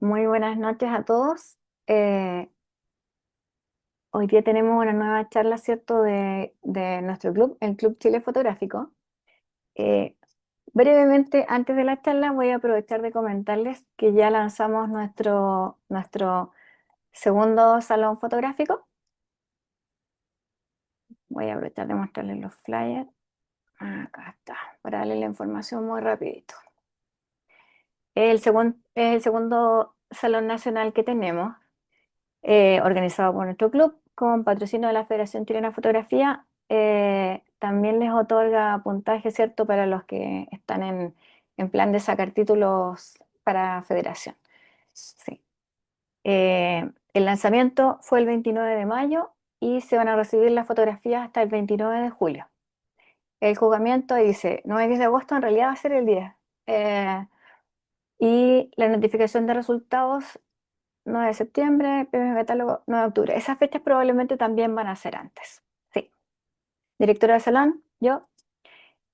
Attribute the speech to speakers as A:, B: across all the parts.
A: Muy buenas noches a todos. Eh, Hoy día tenemos una nueva charla, ¿cierto?, de nuestro club, el Club Chile Fotográfico. Eh, Brevemente, antes de la charla, voy a aprovechar de comentarles que ya lanzamos nuestro segundo salón fotográfico. Voy a aprovechar de mostrarles los flyers. Acá está, para darles la información muy rapidito. Es el segundo salón nacional que tenemos. Organizado por nuestro club, con patrocinio de la Federación Chilena de Fotografía. También les otorga puntaje, ¿cierto?, para los que están en plan de sacar títulos para federación. Sí. El lanzamiento fue el 29 de mayo y se van a recibir las fotografías hasta el 29 de julio. El juzgamiento dice 9 de agosto, en realidad va a ser el 10. Y la notificación de resultados 9 de septiembre, primer catálogo 9 de octubre. Esas fechas probablemente también van a ser antes. Sí. Directora del salón, yo.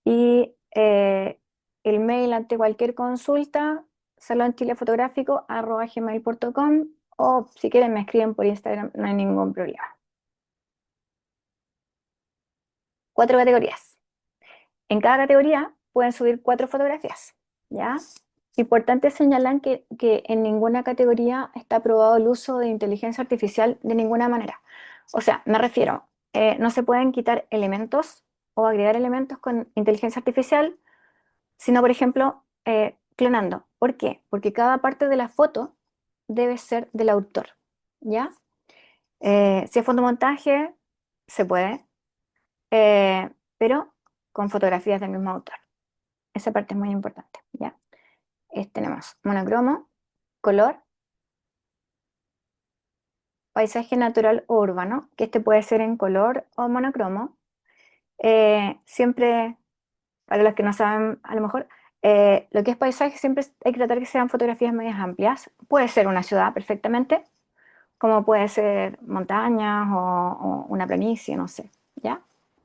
A: Y el mail ante cualquier consulta, salonchilefotográfico@gmail.com, o si quieren me escriben por Instagram, no hay ningún problema. 4 categorías. En cada categoría pueden subir 4 fotografías, ¿ya? Importante señalar que en ninguna categoría está aprobado el uso de inteligencia artificial de ninguna manera. O sea, me refiero, no se pueden quitar elementos o agregar elementos con inteligencia artificial, sino, por ejemplo, clonando. ¿Por qué? Porque cada parte de la foto debe ser del autor, ¿ya? Si es fotomontaje, se puede, pero con fotografías del mismo autor. Esa parte es muy importante, ¿ya? Tenemos monocromo, color, paisaje natural o urbano, que este puede ser en color o monocromo. Siempre, para los que no saben, a lo mejor, lo que es paisaje siempre hay que tratar que sean fotografías medias amplias. Puede ser una ciudad perfectamente, como puede ser montañas o una planicie, no sé, ¿ya?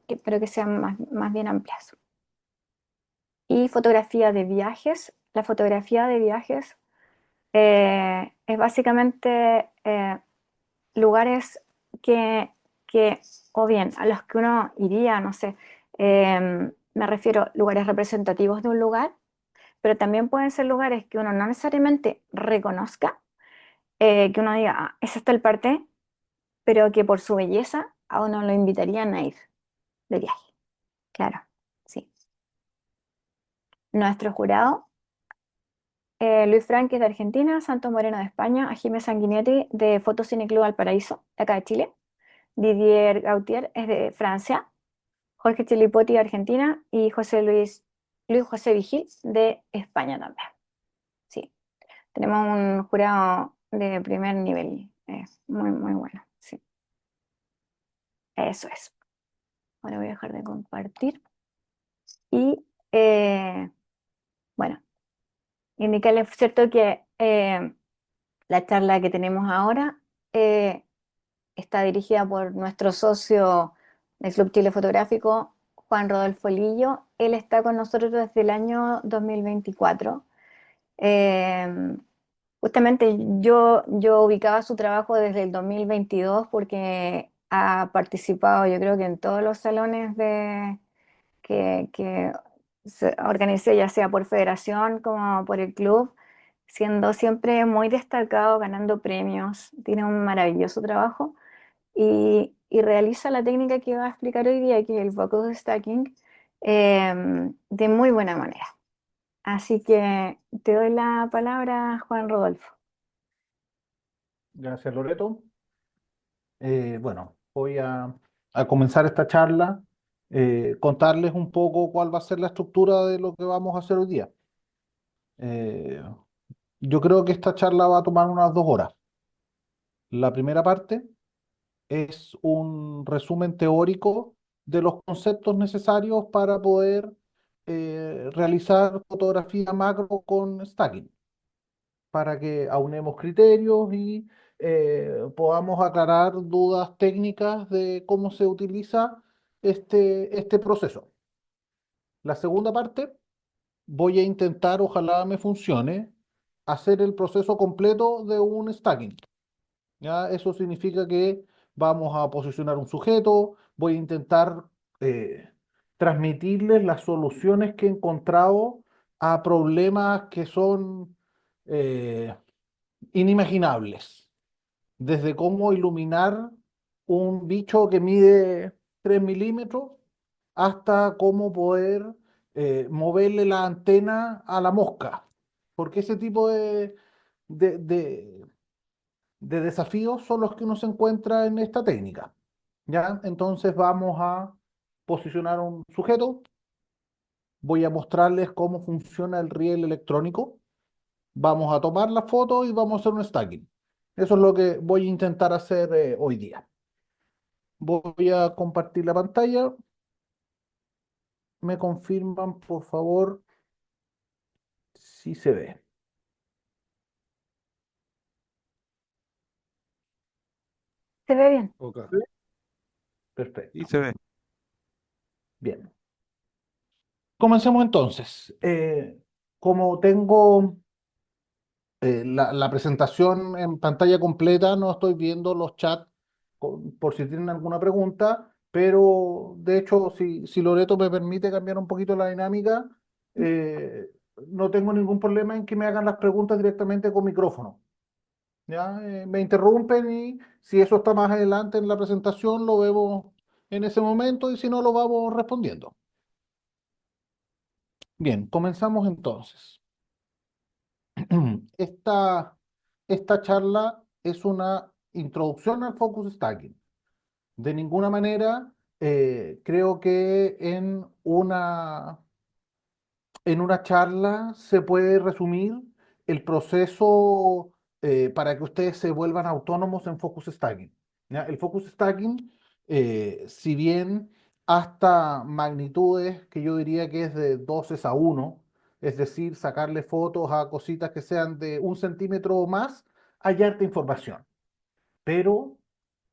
A: Pero que sean más bien amplias. Y fotografía de viajes. La fotografía de viajes es básicamente lugares que, que, o bien a los que uno iría, no sé, me refiero a lugares representativos de un lugar, pero también pueden ser lugares que uno no necesariamente reconozca, que uno diga, ah, es esta el parte, pero que por su belleza a uno lo invitarían a ir de viaje. Claro, sí. Nuestro jurado, Luis Franqui de Argentina, Santos Moreno de España, Ajime Sanguinetti de Fotocine Club Valparaíso, de acá de Chile, Didier Gautier es de Francia, Jorge Chilipotti de Argentina y Luis José Vigil de España también. Sí, tenemos un jurado de primer nivel, muy, muy bueno. Sí, eso es. Ahora voy a dejar de compartir. Y bueno, indicarles, cierto, que la charla que tenemos ahora está dirigida por nuestro socio del Club Chile Fotográfico, Juan Rodolfo Lillo. Él está con nosotros desde el año 2024. Eh, Justamente yo ubicaba su trabajo desde el 2022 porque ha participado, yo creo que en todos los salones que se organicé, ya sea por federación como por el club, siendo siempre muy destacado, ganando premios. Tiene un maravilloso trabajo y realiza la técnica que va a explicar hoy día, que es el focus stacking, de muy buena manera. Así que te doy la palabra, Juan Rodolfo.
B: Gracias, Loreto. Bueno, voy a comenzar esta charla, contarles un poco cuál va a ser la estructura de lo que vamos a hacer hoy día. Eh, yo creo que esta charla va a tomar unas 2 horas. La primera parte es un resumen teórico de los conceptos necesarios para poder realizar fotografía macro con stacking, para que aunemos criterios y podamos aclarar dudas técnicas de cómo se utiliza este proceso. La segunda parte voy a intentar, ojalá me funcione, hacer el proceso completo de un stacking. ¿Ya? Eso significa que vamos a posicionar un sujeto, voy a intentar eh, transmitirles las soluciones que he encontrado a problemas que son eh, inimaginables, desde cómo iluminar un bicho que mide 3 milímetros hasta cómo poder moverle la antena a la mosca, porque ese tipo de, de- de desafíos son los que uno se encuentra en esta técnica. ¿Ya? Entonces vamos a posicionar un sujeto, voy a mostrarles cómo funciona el riel electrónico, vamos a tomar la foto y vamos a hacer un stacking. Eso es lo que voy a intentar hacer hoy día. Voy a compartir la pantalla. Me confirman, por favor, si se ve.
A: ¿Se ve bien?
C: Ok.
B: ¿Sí?
C: Y
B: Perfecto.
C: se ve.
B: Bien. Comencemos entonces. Como tengo la presentación en pantalla completa, no estoy viendo los chats por si tienen alguna pregunta, pero de hecho, si Loreto me permite cambiar un poquito la dinámica, eh, no tengo ningún problema en que me hagan las preguntas directamente con micrófono. ¿Ya? Me interrumpen y si eso está más adelante en la presentación, lo vemos en ese momento y si no, lo vamos respondiendo. Bien, comenzamos entonces. Esta, esta charla es una introducción al focus stacking. De ninguna manera creo que en una charla se puede resumir el proceso para que ustedes se vuelvan autónomos en focus stacking. ¿Ya? El focus stacking, si bien hasta magnitudes que yo diría que es de 12:1, es decir, sacarle fotos a cositas que sean de 1 centímetro o más, hay harta información. Pero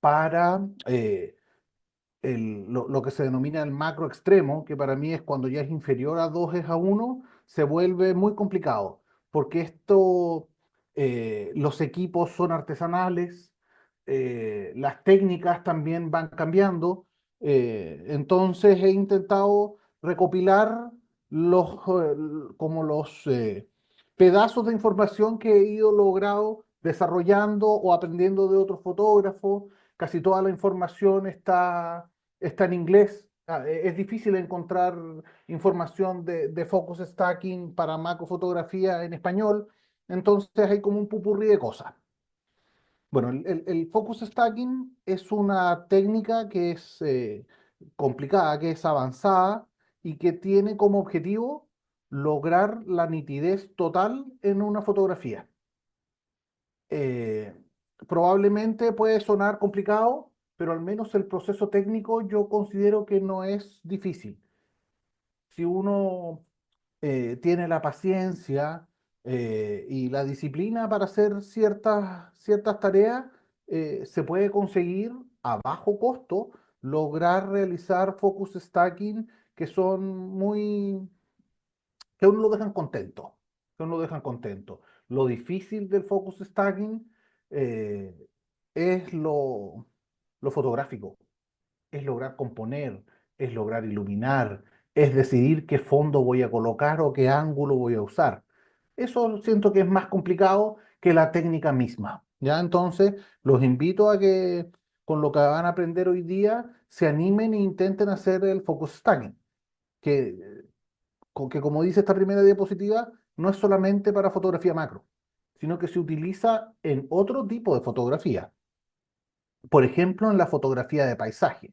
B: para lo que se denomina el macro extremo, que para mí es cuando ya es inferior a 2:1, se vuelve muy complicado, porque los equipos son artesanales, las técnicas también van cambiando, entonces he intentado recopilar como los pedazos de información que he ido logrado desarrollando o aprendiendo de otros fotógrafos. Casi toda la información está en inglés. Es difícil encontrar información de focus stacking para macrofotografía en español, entonces hay como un pupurrí de cosas. Bueno, el focus stacking es una técnica que es complicada, que es avanzada y que tiene como objetivo lograr la nitidez total en una fotografía. Eh, Probablemente puede sonar complicado, pero al menos el proceso técnico yo considero que no es difícil. Si uno tiene la paciencia y la disciplina para hacer ciertas tareas, se puede conseguir a bajo costo lograr realizar focus stacking que son que a uno lo dejan contento, que a uno lo dejan contento. Lo difícil del focus stacking eh, es lo fotográfico, es lograr componer, es lograr iluminar, es decidir qué fondo voy a colocar o qué ángulo voy a usar. Eso siento que es más complicado que la técnica misma. ¿Ya? Entonces, los invito a que con lo que van a aprender hoy día se animen e intenten hacer el focus stacking, que que como dice esta primera diapositiva, no es solamente para fotografía macro, sino que se utiliza en otro tipo de fotografía. Por ejemplo, en la fotografía de paisaje.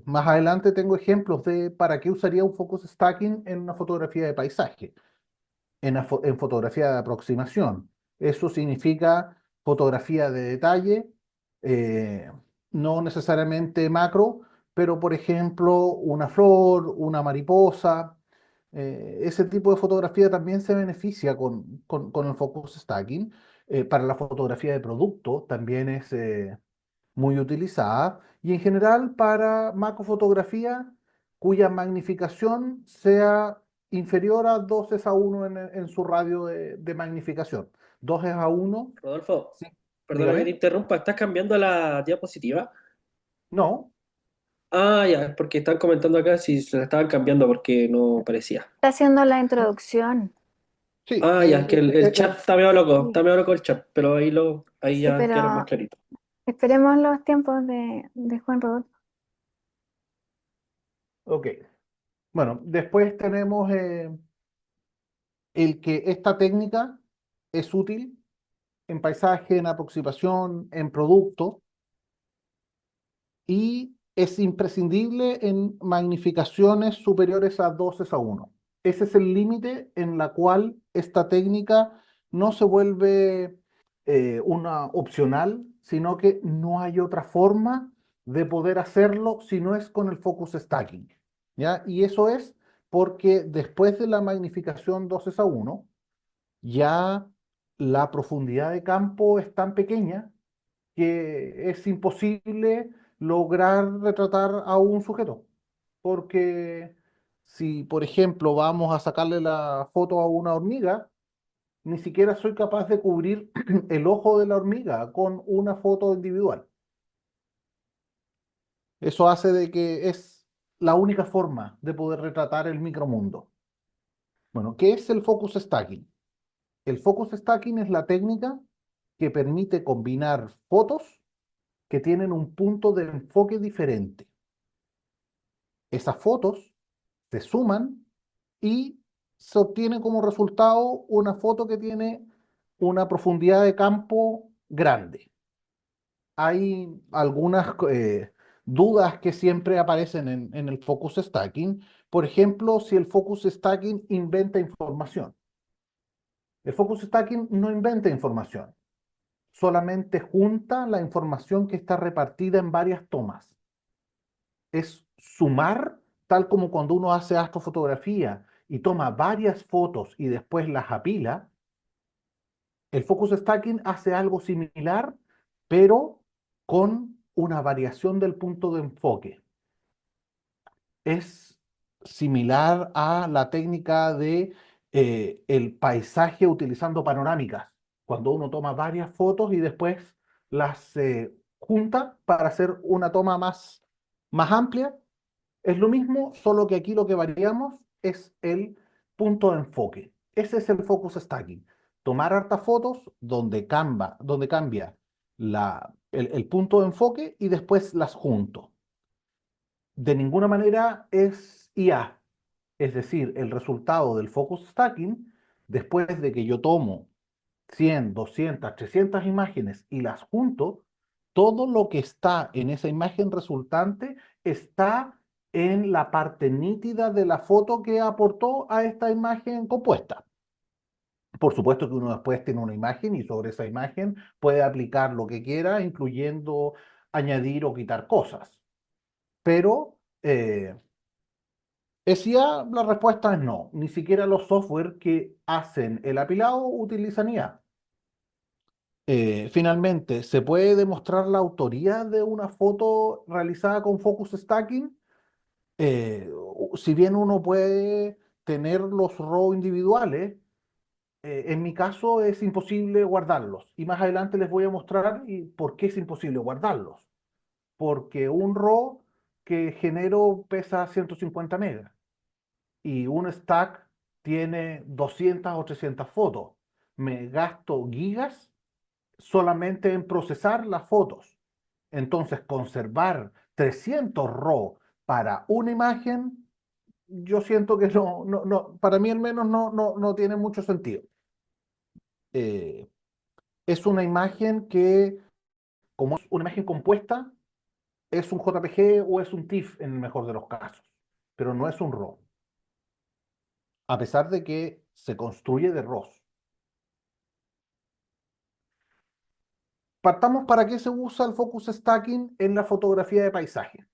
B: Más adelante tengo ejemplos de para qué usaría un focus stacking en una fotografía de paisaje, en fotografía de aproximación. Eso significa fotografía de detalle, eh, no necesariamente macro, pero por ejemplo una flor, una mariposa, ese tipo de fotografía también se beneficia con el focus stacking. Para la fotografía de producto también es muy utilizada y en general para macrofotografía cuya magnificación sea inferior a 2 es a 1 en su radio de magnificación. 2 es a 1,
C: Rodolfo,
B: sí,
C: perdona que te
B: dígame.
C: interrumpa, ¿estás cambiando la diapositiva?
B: No,
C: Ah, ya, es porque están comentando acá si se la estaban cambiando porque no parecía.
A: Está haciendo la introducción.
B: sí,
C: Ah, ya, es que el chat está
A: Sí,
C: medio loco el chat, pero ahí
A: sí,
C: ya quedaron más
A: pero
C: clarito.
A: esperemos los tiempos de Juan Rodolfo.
B: ok. Bueno, después tenemos el que esta técnica es útil en paisaje, en aproximación, en producto, y es imprescindible en magnificaciones superiores a 2 a 1. Ese es el límite en la cual esta técnica no se vuelve una opcional, sino que no hay otra forma de poder hacerlo si no es con el focus stacking, ¿ya? Y eso es porque después de la magnificación 2 a 1, ya la profundidad de campo es tan pequeña que es imposible lograr retratar a un sujeto. Porque si, por ejemplo, vamos a sacarle la foto a una hormiga, ni siquiera soy capaz de cubrir el ojo de la hormiga con una foto individual. Eso hace de que es la única forma de poder retratar el micromundo. Bueno, ¿qué es el focus stacking? El focus stacking es la técnica que permite combinar fotos que tienen un punto de enfoque diferente. Esas fotos se suman y se obtiene como resultado una foto que tiene una profundidad de campo grande. Hay algunas dudas que siempre aparecen en el focus stacking. Por ejemplo, si el focus stacking inventa información. El focus stacking no inventa información, solamente junta la información que está repartida en varias tomas. Es sumar, tal como cuando uno hace astrofotografía y toma varias fotos y después las apila. El focus stacking hace algo similar, pero con una variación del punto de enfoque. Es similar a la técnica de el paisaje utilizando panorámicas, cuando uno toma varias fotos y después las junta para hacer una toma más amplia. Es lo mismo, solo que aquí lo que variamos es el punto de enfoque. Ese es el focus stacking. Tomar hartas fotos donde cambia el punto de enfoque y después las junto. De ninguna manera es IA. Es decir, el resultado del focus stacking, después de que yo tomo 100, 200, 300 imágenes y las junto, todo lo que está en esa imagen resultante está en la parte nítida de la foto que aportó a esta imagen compuesta. Por supuesto que uno después tiene una imagen y sobre esa imagen puede aplicar lo que quiera, incluyendo añadir o quitar cosas. Pero ¿es IA? La respuesta es no. Ni siquiera los software que hacen el apilado utilizan IA. Finalmente, ¿se puede demostrar la autoría de una foto realizada con focus stacking? Si bien uno puede tener los RAW individuales, en mi caso es imposible guardarlos. Y más adelante les voy a mostrar por qué es imposible guardarlos. Porque un RAW que genero pesa 150 megas y un stack tiene 200 o 300 fotos. Me gasto gigas solamente en procesar las fotos. Entonces, conservar 300 RAW para una imagen, yo siento que para mí al menos no tiene mucho sentido. Eh, es una imagen que, como es una imagen compuesta, es un JPG o es un TIFF en el mejor de los casos, pero no es un RAW, a pesar de que se construye de RAWs. Partamos para qué se usa el focus stacking en la fotografía de paisaje.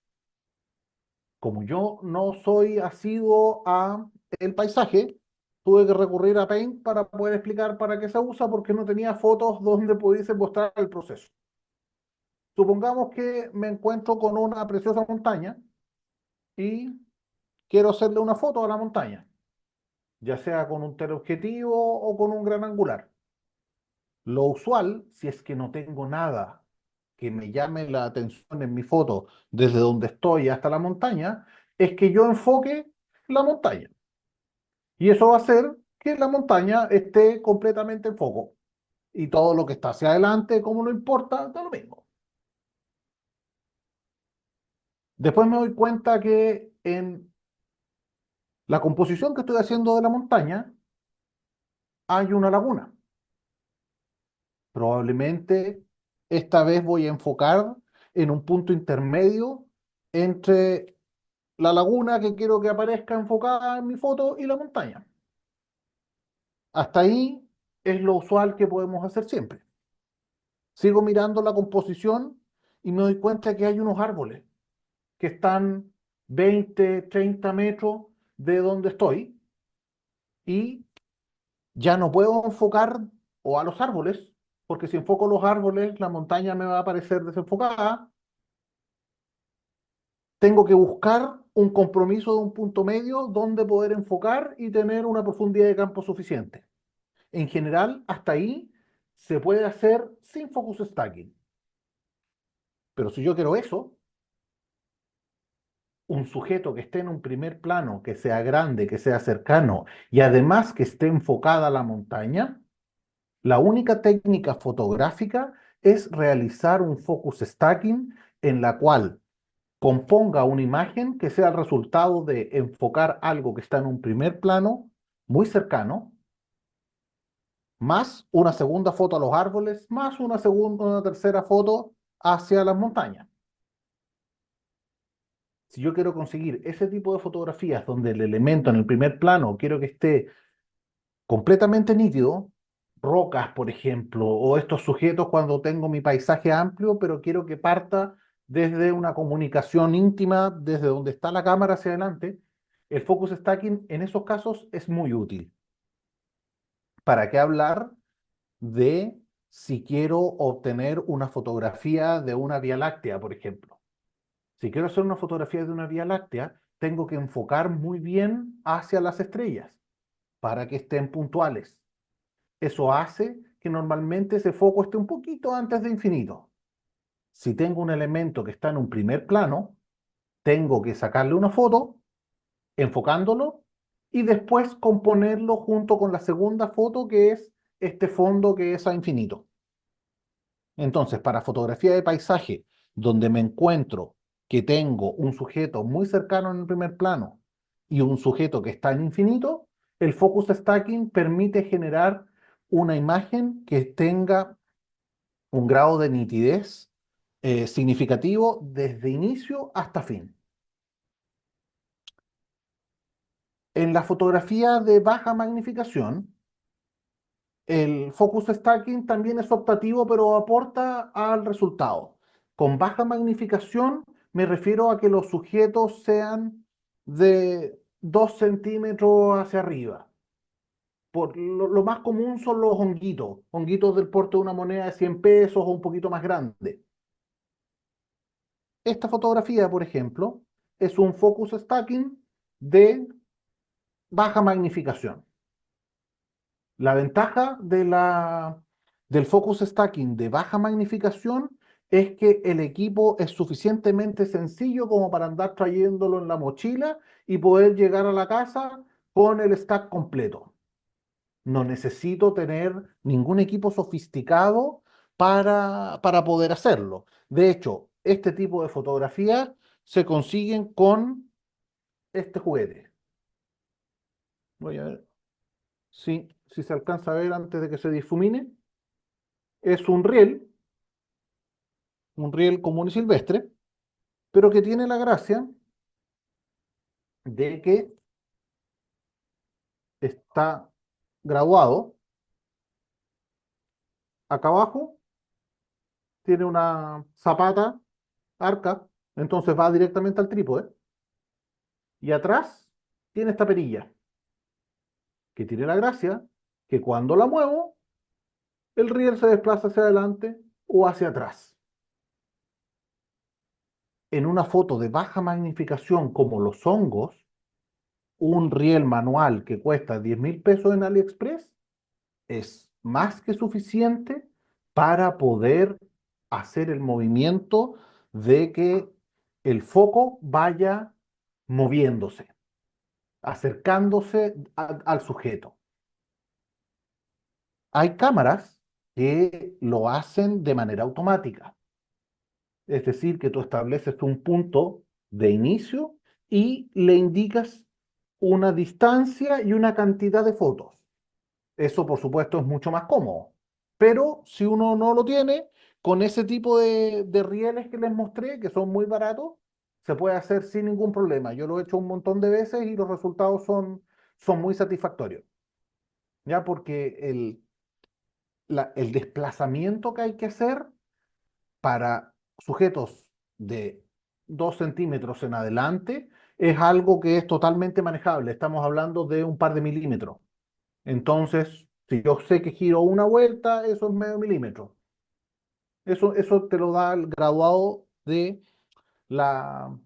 B: Como yo no soy asiduo a el paisaje, tuve que recurrir a Paint para poder explicar para qué se usa porque no tenía fotos donde pudiese mostrar el proceso. Supongamos que me encuentro con una preciosa montaña y quiero hacerle una foto a la montaña. ya sea con un teleobjetivo o con un gran angular. Lo usual, si es que no tengo nada que me llame la atención en mi foto desde donde estoy hasta la montaña, es que yo enfoque la montaña. Y eso va a hacer que la montaña esté completamente en foco. Y todo lo que está hacia adelante, como no importa, da lo mismo. Después me doy cuenta que en la composición que estoy haciendo de la montaña hay una laguna. Probablemente esta vez voy a enfocar en un punto intermedio entre la laguna que quiero que aparezca enfocada en mi foto y la montaña. Hasta ahí es lo usual que podemos hacer siempre. Sigo mirando la composición y me doy cuenta que hay unos árboles que están 20, 30 metros de donde estoy y ya no puedo enfocar o a los árboles, porque si enfoco los árboles, la montaña me va a parecer desenfocada. Tengo que buscar un compromiso de un punto medio donde poder enfocar y tener una profundidad de campo suficiente. En general, hasta ahí se puede hacer sin focus stacking. Pero si yo quiero eso, un sujeto que esté en un primer plano, que sea grande, que sea cercano y además que esté enfocada a la montaña, la única técnica fotográfica es realizar un focus stacking en la cual componga una imagen que sea el resultado de enfocar algo que está en un primer plano muy cercano, más una segunda foto a los árboles, más una segunda, una tercera foto hacia las montañas. Si yo quiero conseguir ese tipo de fotografías donde el elemento en el primer plano quiero que esté completamente nítido, rocas, por ejemplo, o estos sujetos cuando tengo mi paisaje amplio, pero quiero que parta desde una comunicación íntima, desde donde está la cámara hacia adelante, el focus stacking en esos casos es muy útil. ¿Para qué hablar de si quiero obtener una fotografía de una vía láctea, por ejemplo? Si quiero hacer una fotografía de una vía láctea, tengo que enfocar muy bien hacia las estrellas para que estén puntuales. Eso hace que normalmente ese foco esté un poquito antes de infinito. Si tengo un elemento que está en un primer plano, tengo que sacarle una foto, enfocándolo, y después componerlo junto con la segunda foto, que es este fondo que es a infinito. Entonces, para fotografía de paisaje, donde me encuentro que tengo un sujeto muy cercano en el primer plano y un sujeto que está en infinito, el focus stacking permite generar una imagen que tenga un grado de nitidez significativo desde inicio hasta fin. En la fotografía de baja magnificación, el focus stacking también es optativo, pero aporta al resultado. Con baja magnificación me refiero a que los sujetos sean de 2 centímetros hacia arriba. Lo más común son los honguitos, honguitos del porte de una moneda de 100 pesos o un poquito más grande. Esta fotografía, por ejemplo, es un focus stacking de baja magnificación. La ventaja del focus stacking de baja magnificación es que el equipo es suficientemente sencillo como para andar trayéndolo en la mochila y poder llegar a la casa con el stack completo. No necesito tener ningún equipo sofisticado para poder hacerlo. De hecho, este tipo de fotografías se consiguen con este juguete. Voy a ver si se alcanza a ver antes de que se difumine. Es un riel común y silvestre, pero que tiene la gracia de que está graduado. Acá abajo tiene una zapata, arca, entonces va directamente al trípode. Y atrás tiene esta perilla, que tiene la gracia que cuando la muevo, el riel se desplaza hacia adelante o hacia atrás. En una foto de baja magnificación como los hongos, un riel manual que cuesta 10.000 pesos en AliExpress es más que suficiente para poder hacer el movimiento de que el foco vaya moviéndose, acercándose al sujeto. Hay cámaras que lo hacen de manera automática, es decir, que tú estableces un punto de inicio y le indicas una distancia y una cantidad de fotos. Eso, por supuesto, es mucho más cómodo. Pero si uno no lo tiene, con ese tipo de rieles que les mostré, que son muy baratos, se puede hacer sin ningún problema. Yo lo he hecho un montón de veces y los resultados son muy satisfactorios. ¿Ya? Porque el desplazamiento que hay que hacer para sujetos de 2 centímetros en adelante es algo que es totalmente manejable. Estamos hablando de un par de milímetros. Entonces, si yo sé que giro una vuelta, eso es medio milímetro. Eso te lo da el graduado la,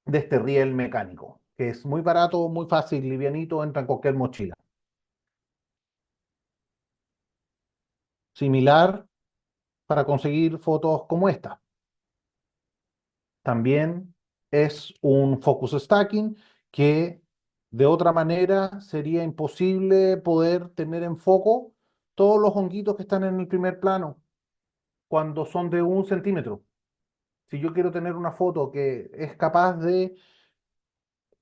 B: de este riel mecánico, que es muy barato, muy fácil, livianito, entra en cualquier mochila. Similar para conseguir fotos como esta. También es un focus stacking que de otra manera sería imposible poder tener en foco todos los honguitos que están en el primer plano cuando son de 1 centímetro. Si yo quiero tener una foto que es capaz de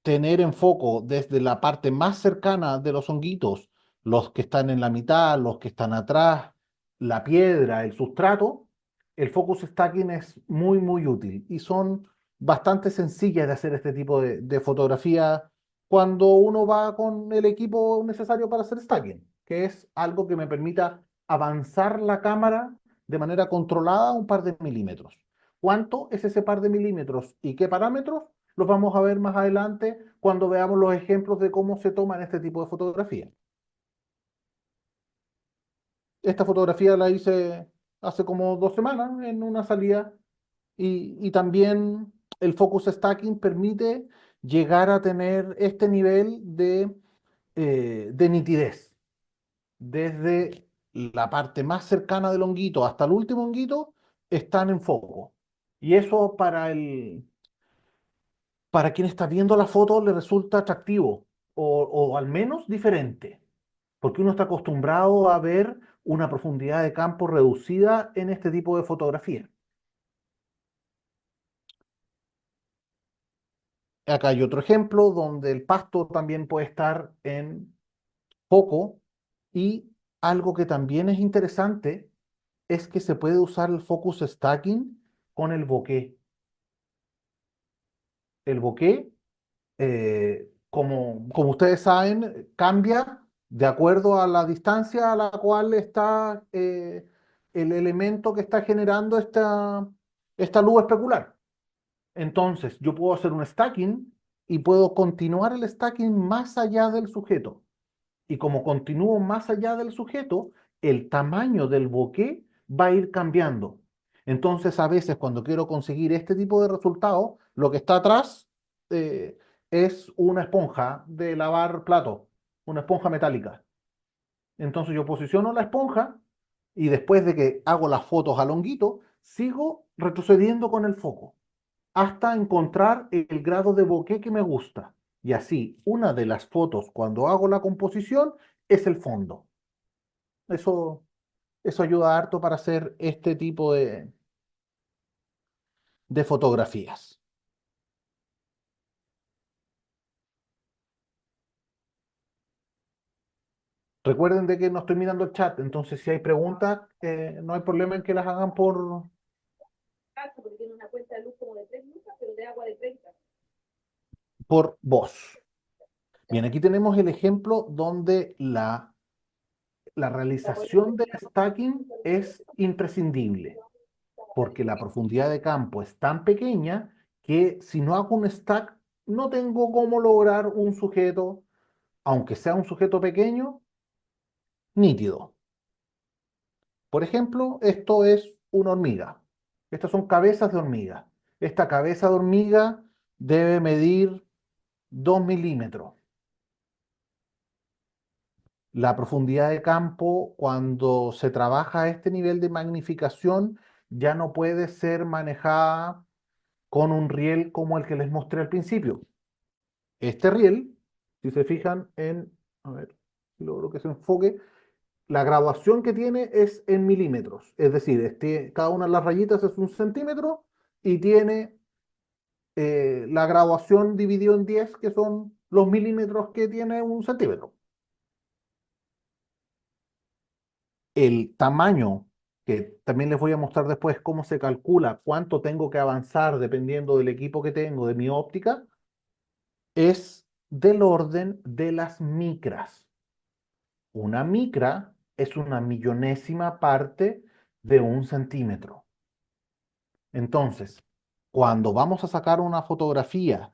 B: tener en foco desde la parte más cercana de los honguitos, los que están en la mitad, los que están atrás, la piedra, el sustrato, el focus stacking es muy, muy útil y son bastante sencillas de hacer este tipo de fotografía cuando uno va con el equipo necesario para hacer stacking, que es algo que me permita avanzar la cámara de manera controlada un par de milímetros. ¿Cuánto es ese par de milímetros y qué parámetros? Los vamos a ver más adelante cuando veamos los ejemplos de cómo se toman este tipo de fotografías. Esta fotografía la hice hace como 2 semanas en una salida y también el focus stacking permite llegar a tener este nivel de nitidez. Desde la parte más cercana del honguito hasta el último honguito están en foco. Y eso para quien está viendo la foto le resulta atractivo o al menos diferente, porque uno está acostumbrado a ver una profundidad de campo reducida en este tipo de fotografía. Acá hay otro ejemplo donde el pasto también puede estar en foco y algo que también es interesante es que se puede usar el focus stacking con el bokeh. El bokeh como ustedes saben, cambia de acuerdo a la distancia a la cual está el elemento que está generando esta luz especular. Entonces, yo puedo hacer un stacking y puedo continuar el stacking más allá del sujeto. Y como continúo más allá del sujeto, el tamaño del bokeh va a ir cambiando. Entonces, a veces cuando quiero conseguir este tipo de resultado, lo que está atrás eh, es una esponja de lavar platos, una esponja metálica. Entonces yo posiciono la esponja y después de que hago las fotos al honguito, sigo retrocediendo con el foco hasta encontrar el grado de bokeh que me gusta. Y así, una de las fotos cuando hago la composición es el fondo. Eso, eso ayuda harto para hacer este tipo de fotografías. Recuerden de que no estoy mirando el chat, entonces si hay preguntas, no hay problema en que las hagan por voz. Bien, aquí tenemos el ejemplo donde la realización del stacking es imprescindible, porque la profundidad de campo es tan pequeña que si no hago un stack, no tengo cómo lograr un sujeto, aunque sea un sujeto pequeño, nítido. Por ejemplo, esto es una hormiga. Estas son cabezas de hormiga. Esta cabeza de hormiga debe medir 2 milímetros. La profundidad de campo, cuando se trabaja a este nivel de magnificación, ya no puede ser manejada con un riel como el que les mostré al principio. Este riel, si se fijan a ver, si logro que se enfoque, la graduación que tiene es en milímetros. Es decir, cada una de las rayitas es 1 centímetro y tiene la graduación dividido en 10, que son los milímetros que tiene 1 centímetro. El tamaño, que también les voy a mostrar después cómo se calcula, cuánto tengo que avanzar dependiendo del equipo que tengo, de mi óptica, es del orden de las micras. Una micra es una millonésima parte de 1 centímetro. Entonces, cuando vamos a sacar una fotografía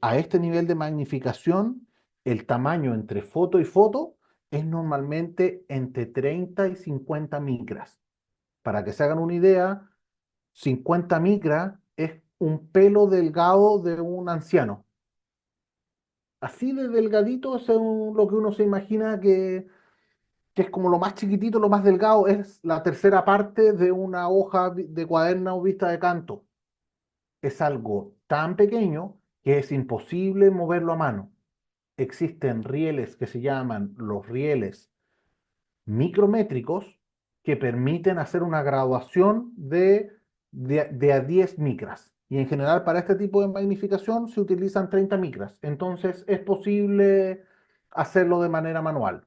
B: a este nivel de magnificación, el tamaño entre foto y foto es normalmente entre 30 y 50 micras. Para que se hagan una idea, 50 micras es un pelo delgado de un anciano. Así de delgadito es lo que uno se imagina que es como lo más chiquitito, lo más delgado, es la tercera parte de una hoja de cuaderno vista de canto. Es algo tan pequeño que es imposible moverlo a mano. Existen rieles que se llaman los rieles micrométricos que permiten hacer una graduación de a 10 micras. Y en general para este tipo de magnificación se utilizan 30 micras. Entonces es posible hacerlo de manera manual.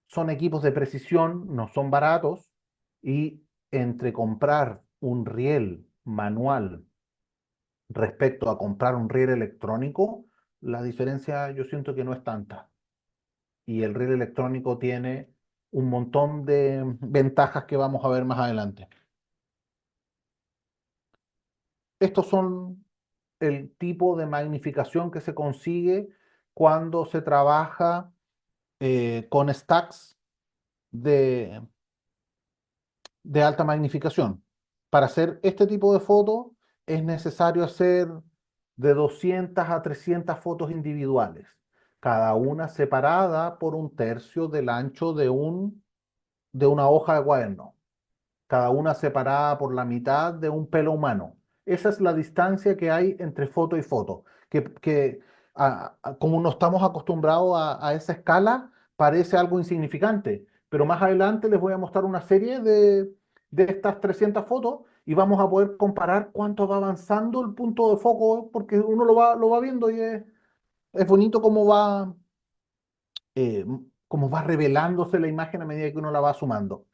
B: Son equipos de precisión, no son baratos, y entre comprar un riel manual respecto a comprar un riel electrónico, la diferencia yo siento que no es tanta. Y el riel electrónico tiene un montón de ventajas que vamos a ver más adelante. Estos son el tipo de magnificación que se consigue cuando se trabaja con stacks de, de alta magnificación. Para hacer este tipo de fotos es necesario hacer de 200 a 300 fotos individuales, cada una separada por 1/3 del ancho de una hoja de cuaderno, cada una separada por la mitad de un pelo humano. Esa es la distancia que hay entre foto y foto, como no estamos acostumbrados a esa escala, parece algo insignificante, pero más adelante les voy a mostrar una serie de estas 300 fotos y vamos a poder comparar cuánto va avanzando el punto de foco, porque uno lo va viendo y es bonito eh, cómo va revelándose la imagen a medida que uno la va sumando.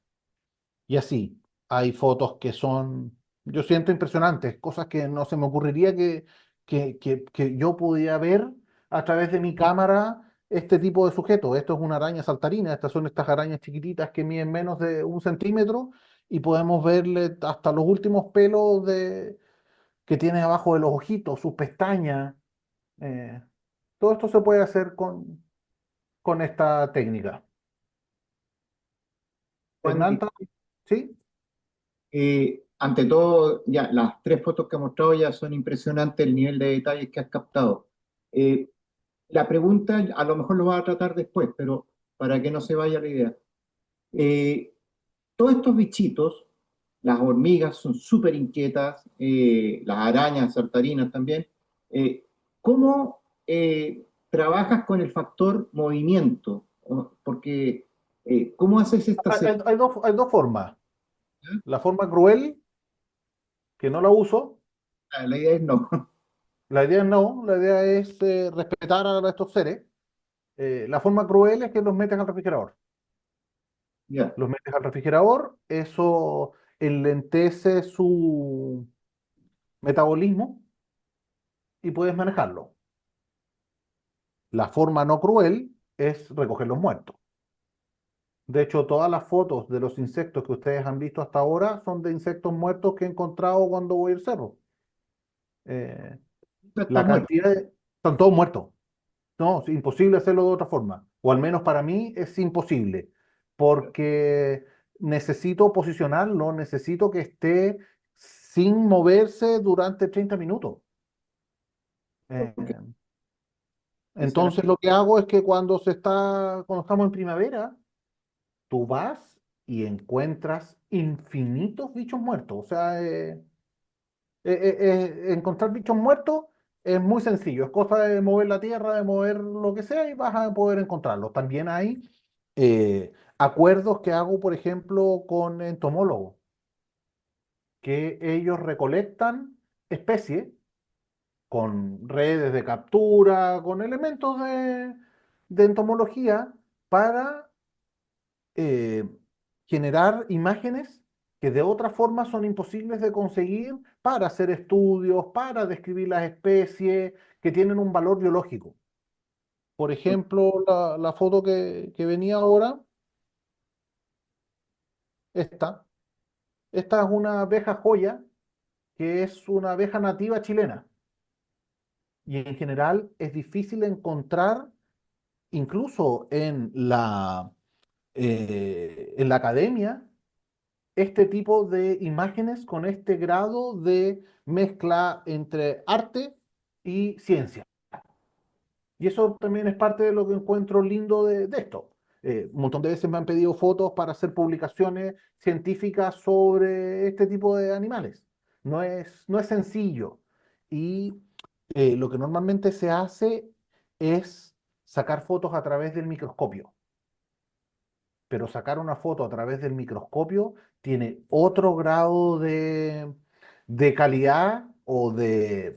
B: Y así, hay fotos que son, yo siento impresionantes, cosas que no se me ocurriría que yo pudiera ver a través de mi cámara este tipo de sujetos. Esto es una araña saltarina, estas son estas arañas chiquititas que miden menos de 1 centímetro y podemos verle hasta los últimos pelos que tiene abajo de los ojitos, sus pestañas. eh, Todo esto se puede hacer con esta técnica.
D: Juan,
B: Hernán, ¿sí?
D: ante todo, ya las tres fotos que he mostrado ya son impresionantes el nivel de detalles que has captado. Eh, la pregunta, a lo mejor lo vas a tratar después, pero para que no se vaya la idea. Eh, todos estos bichitos, las hormigas son súper inquietas, las arañas, saltarinas también. ¿Cómo trabajas con el factor movimiento? Porque, ¿cómo haces esta selección?
B: Hay dos formas. La forma cruel, que no la uso,
D: La idea es no.
B: la idea no, la idea es respetar a estos seres. La forma cruel es que los metes al refrigerador.
D: Ya.
B: Los metes al refrigerador, eso enlentece su metabolismo y puedes manejarlo. La forma no cruel es recoger los muertos. De hecho, todas las fotos de los insectos que ustedes han visto hasta ahora son de insectos muertos que he encontrado cuando voy al cerro. Eh,
D: Está
B: la
D: muerto.
B: cantidad de... Están todos muertos. No, es imposible hacerlo de otra forma. O al menos para mí es imposible. Porque necesito posicionarlo, necesito que esté sin moverse durante 30 minutos. Eh,
D: Ok.
B: Entonces lo que hago es que cuando estamos en primavera, tú vas y encuentras infinitos bichos muertos. O sea, encontrar bichos muertos es muy sencillo. Es cosa de mover la tierra, de mover lo que sea y vas a poder encontrarlos. También hay acuerdos que hago, por ejemplo, con entomólogos, que ellos recolectan especies con redes de captura, con elementos de entomología para eh, generar imágenes que de otra forma son imposibles de conseguir para hacer estudios, para describir las especies que tienen un valor biológico. Por ejemplo, la foto que venía ahora, esta, esta es una abeja joya, que es una abeja nativa chilena. Y en general es difícil encontrar, incluso en la academia, este tipo de imágenes con este grado de mezcla entre arte y ciencia. Y eso también es parte de lo que encuentro lindo de esto. Un montón de veces me han pedido fotos para hacer publicaciones científicas sobre este tipo de animales. No es sencillo. Y lo que normalmente se hace es sacar fotos a través del microscopio, pero sacar una foto a través del microscopio tiene otro grado de calidad o de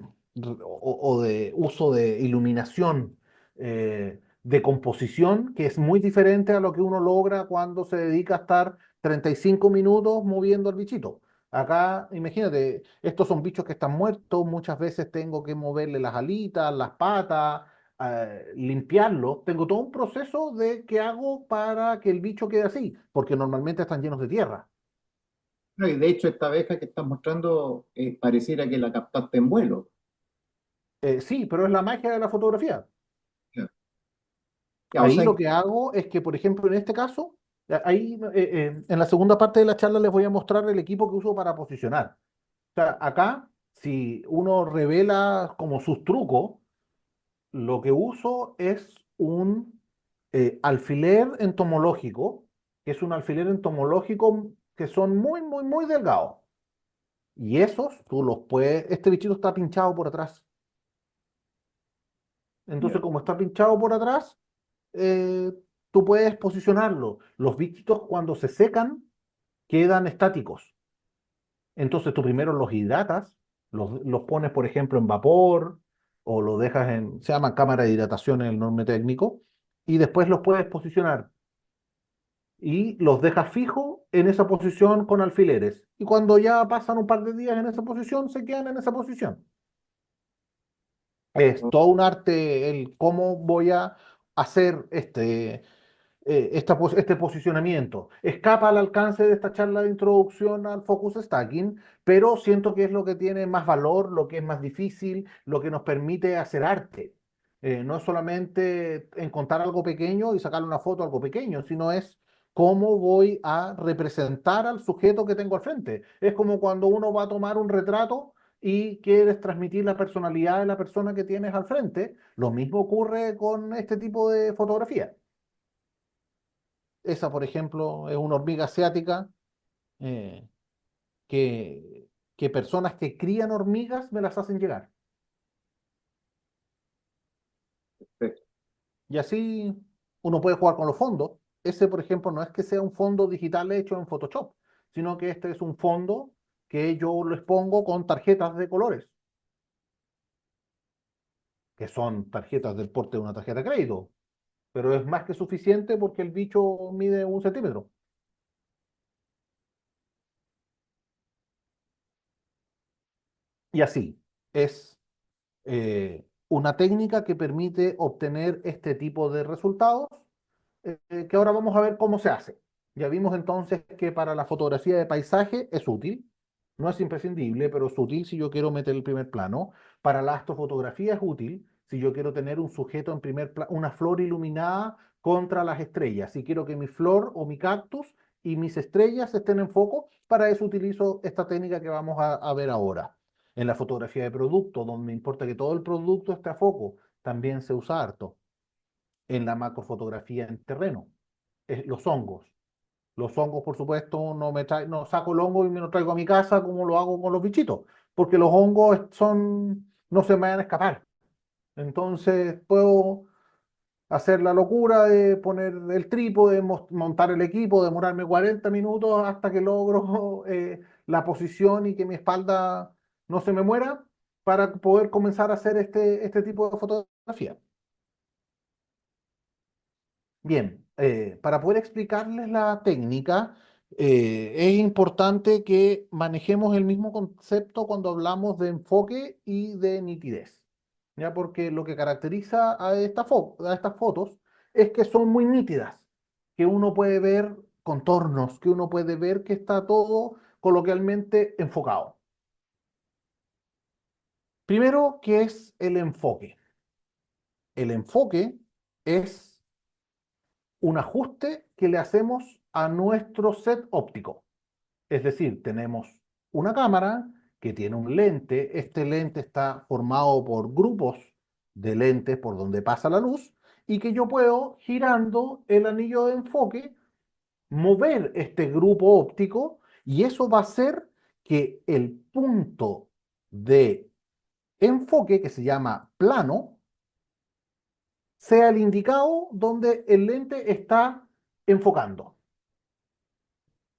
B: uso de iluminación, de composición, que es muy diferente a lo que uno logra cuando se dedica a estar 35 minutos moviendo al bichito. Acá, imagínate, estos son bichos que están muertos, muchas veces tengo que moverle las alitas, las patas, limpiarlo, tengo todo un proceso de qué hago para que el bicho quede así, porque normalmente están llenos de tierra.
D: No, y de hecho, esta abeja que estás mostrando pareciera que la captaste en vuelo.
B: Sí, pero es la magia de la fotografía.
D: Ya, ya, o
B: Ahí
D: sea,
B: lo que hago es que, por ejemplo, en este caso, ahí en la segunda parte de la charla les voy a mostrar el equipo que uso para posicionar. O sea, acá, si uno revela como sus trucos, lo que uso es un alfiler entomológico, que es un alfiler entomológico que son muy, muy, muy delgados. Y esos tú los puedes, este bichito está pinchado por atrás. Entonces,
D: ya,
B: como está pinchado por atrás, eh, tú puedes posicionarlo. Los bichitos cuando se secan quedan estáticos. Entonces tú primero los hidratas, los pones, por ejemplo, en vapor o lo dejas se llama cámara de hidratación en el nombre técnico, y después los puedes posicionar y los dejas fijos en esa posición con alfileres. Y cuando ya pasan un par de días en esa posición, se quedan en esa posición. Es todo un arte el cómo voy a hacer este posicionamiento. Escapa al alcance de esta charla de introducción al focus stacking, pero siento que es lo que tiene más valor, lo que es más difícil, lo que nos permite hacer arte. No es solamente encontrar algo pequeño y sacarle una foto a algo pequeño, sino es cómo voy a representar al sujeto que tengo al frente. Es como cuando uno va a tomar un retrato y quieres transmitir la personalidad de la persona que tienes al frente. Lo mismo ocurre con este tipo de fotografía. Esa, por ejemplo, es una hormiga asiática eh, que, que personas que crían hormigas me las hacen llegar.
D: perfecto.
B: Y así uno puede jugar con los fondos. Ese, por ejemplo, no es que sea un fondo digital hecho en Photoshop, sino que este es un fondo que yo les pongo con tarjetas de colores, que son tarjetas del porte de una tarjeta de crédito, pero es más que suficiente porque el bicho mide 1 centímetro. Y así es una técnica que permite obtener este tipo de resultados, que ahora vamos a ver cómo se hace. Ya vimos entonces que para la fotografía de paisaje es útil, no es imprescindible, pero es útil si yo quiero meter el primer plano. Para la astrofotografía es útil si yo quiero tener un sujeto en primer plano, una flor iluminada contra las estrellas. Si quiero que mi flor o mi cactus y mis estrellas estén en foco, para eso utilizo esta técnica que vamos a ver ahora. En la fotografía de producto, donde me importa que todo el producto esté a foco también se usa harto en la macrofotografía en terreno, los hongos. Los hongos, por supuesto, no saco el hongo y me lo traigo a mi casa como lo hago con los bichitos, porque los hongos no se me van a escapar. Entonces puedo hacer la locura de poner el trípode, montar el equipo, demorarme 40 minutos hasta que logro la posición y que mi espalda no se me muera para poder comenzar a hacer este tipo de fotografía. Bien, para poder explicarles la técnica, es importante que manejemos el mismo concepto cuando hablamos de enfoque y de nitidez, ¿ya? Porque lo que caracteriza a estas fotos es que son muy nítidas, que uno puede ver contornos, que uno puede ver que está todo coloquialmente enfocado. Primero, ¿qué es el enfoque? El enfoque es un ajuste que le hacemos a nuestro set óptico. Es decir, tenemos una cámara que tiene un lente. Este lente está formado por grupos de lentes por donde pasa la luz y que yo puedo, girando el anillo de enfoque, mover este grupo óptico y eso va a hacer que el punto de enfoque, que se llama plano, sea el indicado donde el lente está enfocando.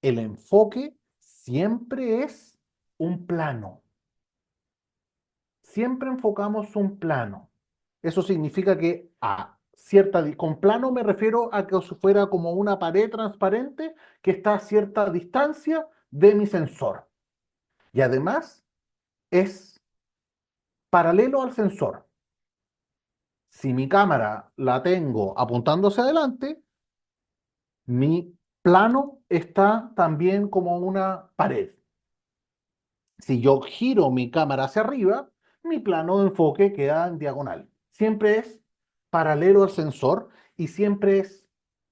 B: El enfoque siempre es un plano. Siempre enfocamos un plano. Eso significa que con plano me refiero a que fuera como una pared transparente que está a cierta distancia de mi sensor. Y además es paralelo al sensor. Si mi cámara la tengo apuntando hacia adelante, mi plano está también como una pared. Si yo giro mi cámara hacia arriba, mi plano de enfoque queda en diagonal. Siempre es paralelo al sensor y siempre es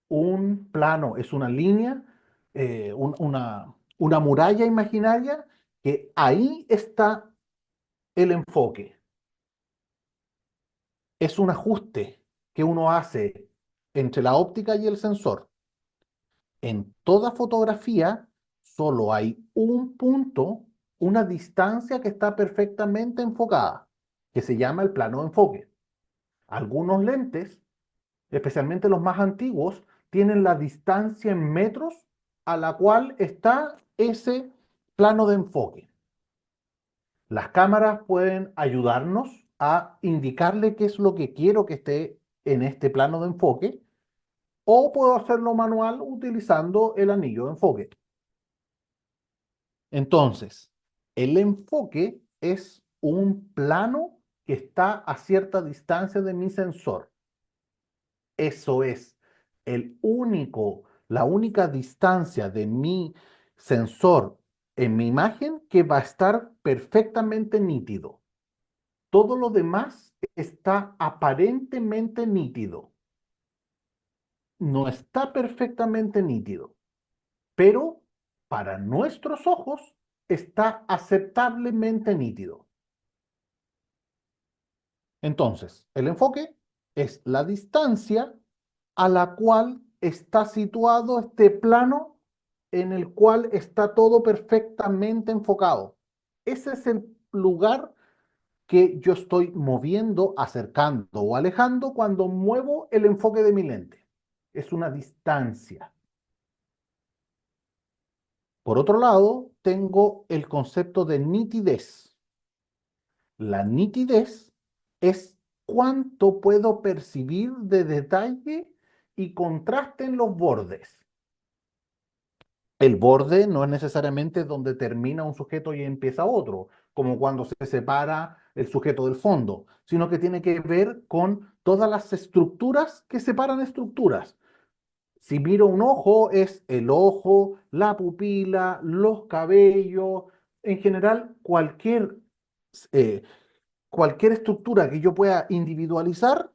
B: un plano, es una línea, una muralla imaginaria que ahí está el enfoque. Es un ajuste que uno hace entre la óptica y el sensor. En toda fotografía solo hay un punto, una distancia que está perfectamente enfocada, que se llama el plano de enfoque. Algunos lentes, especialmente los más antiguos, tienen la distancia en metros a la cual está ese plano de enfoque. Las cámaras pueden ayudarnos a indicarle qué es lo que quiero que esté en este plano de enfoque, o puedo hacerlo manual utilizando el anillo de enfoque. Entonces, el enfoque es un plano que está a cierta distancia de mi sensor. Eso es la única distancia de mi sensor en mi imagen que va a estar perfectamente nítido. Todo lo demás está aparentemente nítido. No está perfectamente nítido, pero para nuestros ojos está aceptablemente nítido. Entonces, el enfoque es la distancia a la cual está situado este plano en el cual está todo perfectamente enfocado. Ese es el lugar que yo estoy moviendo, acercando o alejando cuando muevo el enfoque de mi lente. Es una distancia. Por otro lado, tengo el concepto de nitidez. La nitidez es cuánto puedo percibir de detalle y contraste en los bordes. El borde no es necesariamente donde termina un sujeto y empieza otro, como cuando se separa el sujeto del fondo, sino que tiene que ver con todas las estructuras que separan estructuras. Si miro un ojo, es el ojo, la pupila, los cabellos, en general eh, cualquier estructura que yo pueda individualizar,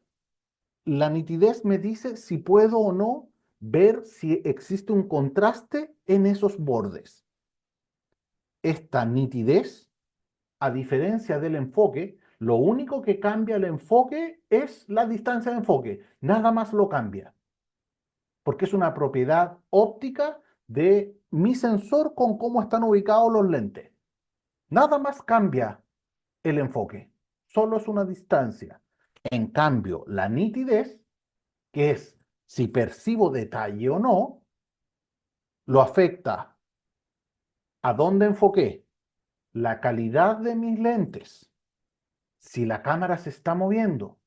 B: la nitidez me dice si puedo o no ver si existe un contraste en esos bordes. Esta nitidez, a diferencia del enfoque, Lo único que cambia el enfoque es la distancia de enfoque. Nada más lo cambia. Porque es una propiedad óptica de mi sensor con cómo están ubicados los lentes. Nada más cambia el enfoque. Solo es una distancia. En cambio, la nitidez, que es si percibo detalle o no, lo afecta a dónde enfoqué, la calidad de mis lentes, si la cámara se está moviendo,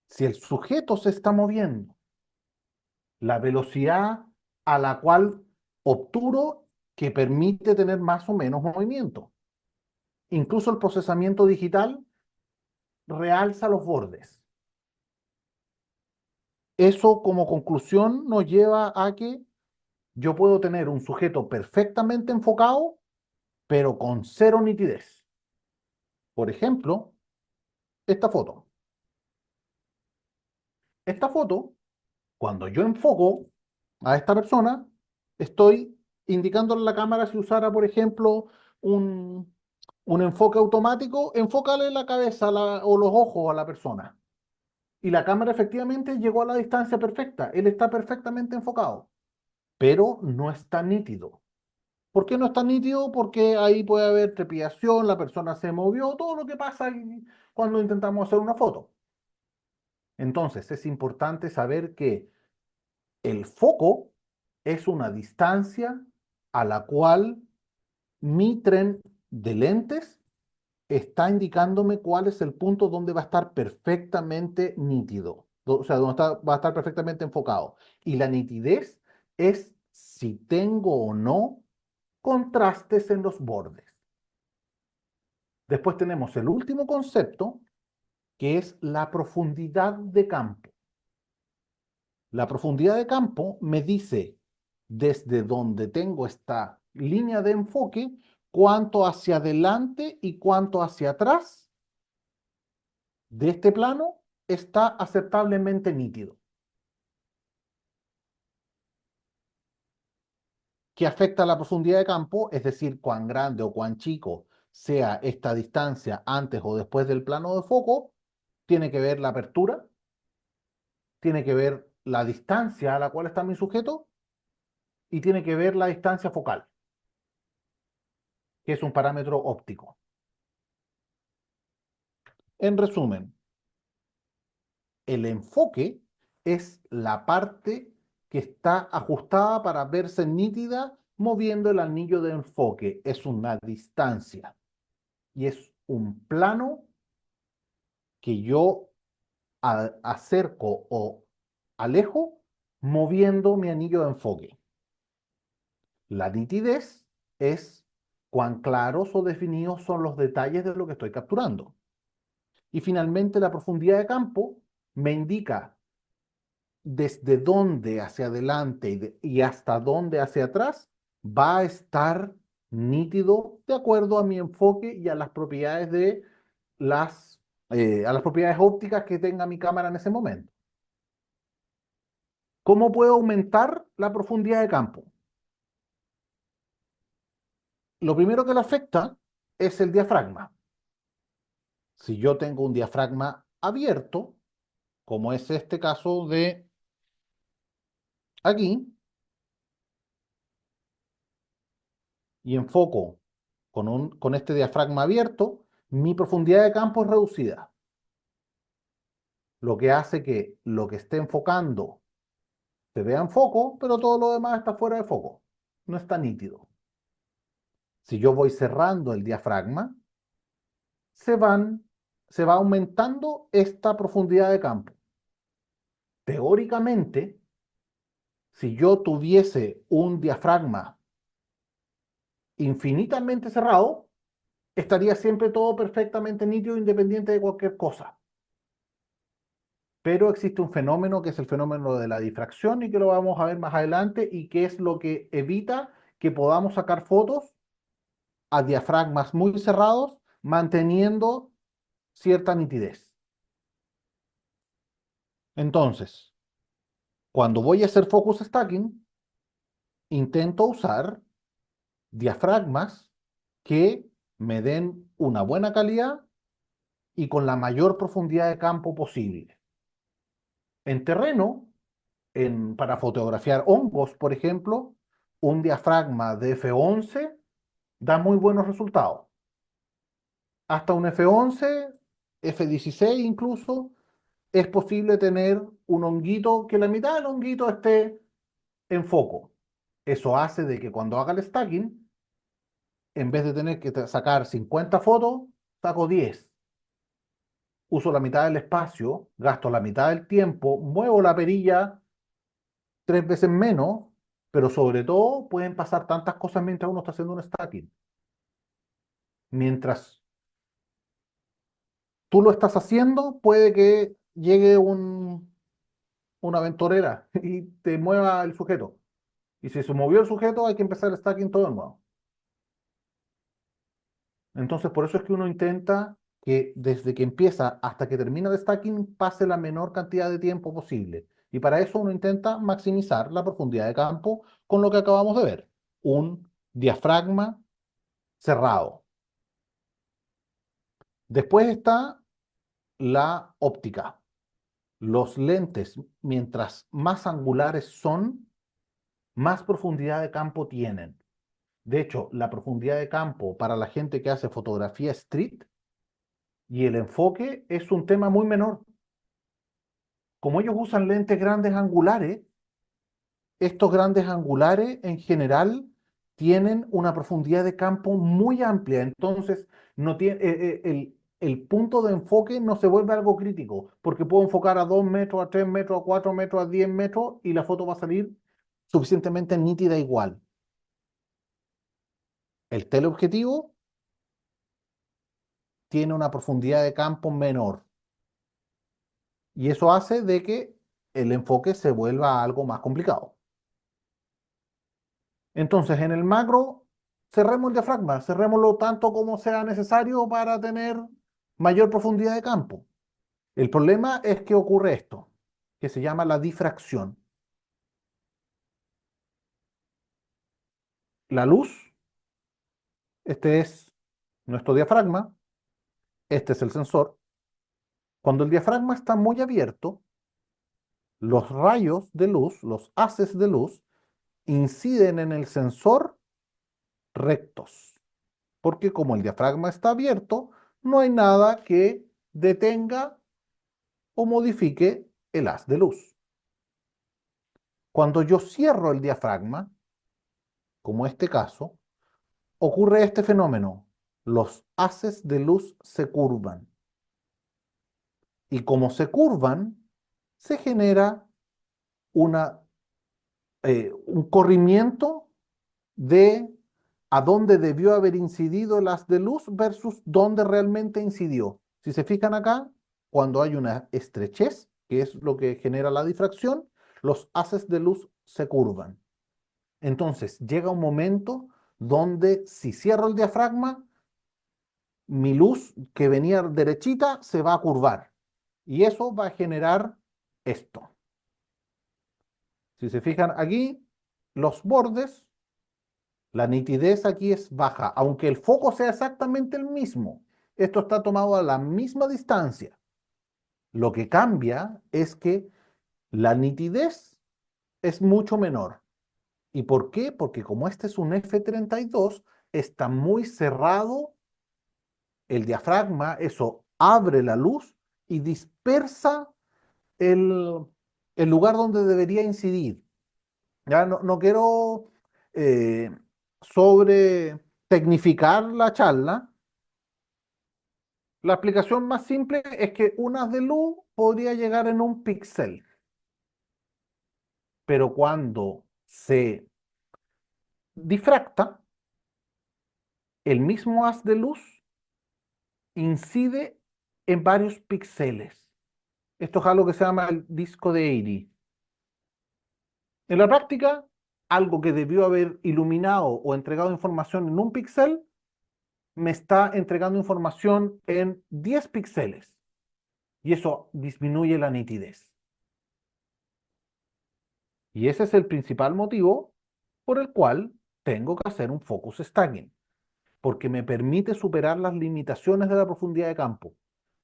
B: si el sujeto se está moviendo, la velocidad a la cual obturo que permite tener más o menos movimiento. Incluso el procesamiento digital realza los bordes. Eso como conclusión nos lleva a que yo puedo tener un sujeto perfectamente enfocado, pero con cero nitidez. Por ejemplo, esta foto. Esta foto, cuando yo enfoco a esta persona, estoy indicándole a la cámara si usara, por ejemplo, un, un enfoque automático, enfócale la cabeza o los ojos a la persona. Y la cámara efectivamente llegó a la distancia perfecta. Él está perfectamente enfocado, pero no está nítido. ¿Por qué no está nítido? Porque ahí puede haber trepidación, la persona se movió, todo lo que pasa cuando intentamos hacer una foto. Entonces, es importante saber que el foco es una distancia a la cual mi tren de lentes está indicándome cuál es el punto donde va a estar perfectamente nítido, o sea, va a estar perfectamente enfocado. Y la nitidez es si tengo o no contrastes en los bordes. Después tenemos el último concepto, que es la profundidad de campo. La profundidad de campo me dice desde donde tengo esta línea de enfoque, cuánto hacia adelante y cuánto hacia atrás de este plano está aceptablemente nítido. ¿Qué afecta a la profundidad de campo? Es decir, cuán grande o cuán chico sea esta distancia antes o después del plano de foco, tiene que ver la apertura, tiene que ver la distancia a la cual está mi sujeto y tiene que ver la distancia focal, que es un parámetro óptico. En resumen, el enfoque es la parte que está ajustada para verse nítida moviendo el anillo de enfoque. Es una distancia y es un plano que yo acerco o alejo moviendo mi anillo de enfoque. La nitidez es cuán claros o definidos son los detalles de lo que estoy capturando. Y finalmente la profundidad de campo me indica desde dónde hacia adelante y hasta dónde hacia atrás va a estar nítido de acuerdo a mi enfoque y a las propiedades de a las propiedades ópticas que tenga mi cámara en ese momento. ¿Cómo puedo aumentar la profundidad de campo? Lo primero que le afecta es el diafragma. Si yo tengo un diafragma abierto, como es este caso de aquí, y enfoco con este diafragma abierto, mi profundidad de campo es reducida, lo que hace que lo que esté enfocando se vea en foco, pero todo lo demás está fuera de foco, no está nítido. Si yo voy cerrando el diafragma, se va aumentando esta profundidad de campo. Teóricamente, si yo tuviese un diafragma infinitamente cerrado, estaría siempre todo perfectamente nítido independiente de cualquier cosa. Pero existe un fenómeno que es el fenómeno de la difracción y que lo vamos a ver más adelante y que es lo que evita que podamos sacar fotos a diafragmas muy cerrados manteniendo cierta nitidez. Entonces, cuando voy a hacer focus stacking, intento usar diafragmas que me den una buena calidad y con la mayor profundidad de campo posible. En terreno, para fotografiar hongos, por ejemplo, un diafragma de F11 da muy buenos resultados. Hasta un F11, F16 incluso, es posible tener un honguito, que la mitad del honguito esté en foco. Eso hace de que cuando haga el stacking, en vez de tener que sacar 50 fotos, saco 10. Uso la mitad del espacio, gasto la mitad del tiempo, muevo la perilla 3 veces menos, pero sobre todo pueden pasar tantas cosas mientras uno está haciendo un stacking. Mientras tú lo estás haciendo, puede que llegue una aventurera y te mueva el sujeto. Y si se movió el sujeto, hay que empezar el stacking todo de nuevo. Entonces, por eso es que uno intenta que desde que empieza hasta que termina el stacking pase la menor cantidad de tiempo posible. Y para eso uno intenta maximizar la profundidad de campo con lo que acabamos de ver, un diafragma cerrado. Después está la óptica. Los lentes, mientras más angulares son, más profundidad de campo tienen. De hecho, la profundidad de campo para la gente que hace fotografía street y el enfoque es un tema muy menor. Como ellos usan lentes grandes angulares, estos grandes angulares en general tienen una profundidad de campo muy amplia. Entonces, no tiene, el punto de enfoque no se vuelve algo crítico, porque puedo enfocar a 2 metros, a 3 metros, a 4 metros, a 10 metros y la foto va a salir suficientemente nítida igual. El teleobjetivo tiene una profundidad de campo menor y eso hace de que el enfoque se vuelva algo más complicado. Entonces, en el macro, cerremos el diafragma, cerrémoslo tanto como sea necesario para tener mayor profundidad de campo. El problema es que ocurre esto, que se llama la difracción. La luz, este es nuestro diafragma, este es el sensor. Cuando el diafragma está muy abierto, los rayos de luz, los haces de luz, inciden en el sensor rectos, porque como el diafragma está abierto, no hay nada que detenga o modifique el haz de luz. Cuando yo cierro el diafragma, como este caso, ocurre este fenómeno. Los haces de luz se curvan. Y como se curvan, se genera un corrimiento de a dónde debió haber incidido el haz de luz versus dónde realmente incidió. Si se fijan acá, cuando hay una estrechez, que es lo que genera la difracción, los haces de luz se curvan. Entonces llega un momento donde si cierro el diafragma, mi luz que venía derechita se va a curvar. Y eso va a generar esto. Si se fijan aquí, los bordes, la nitidez aquí es baja, aunque el foco sea exactamente el mismo. Esto está tomado a la misma distancia. Lo que cambia es que la nitidez es mucho menor. ¿Y por qué? Porque como este es un F32, está muy cerrado el diafragma, eso abre la luz y dispersa el, el lugar donde debería incidir. Ya no quiero sobre tecnificar la charla. La explicación más simple es que un haz de luz podría llegar en un píxel, pero cuando se difracta, el mismo haz de luz incide en varios píxeles. Esto es algo que se llama el disco de Airy. En la práctica, algo que debió haber iluminado o entregado información en un píxel, me está entregando información en 10 píxeles. Y eso disminuye la nitidez. Y ese es el principal motivo por el cual tengo que hacer un focus stacking, porque me permite superar las limitaciones de la profundidad de campo.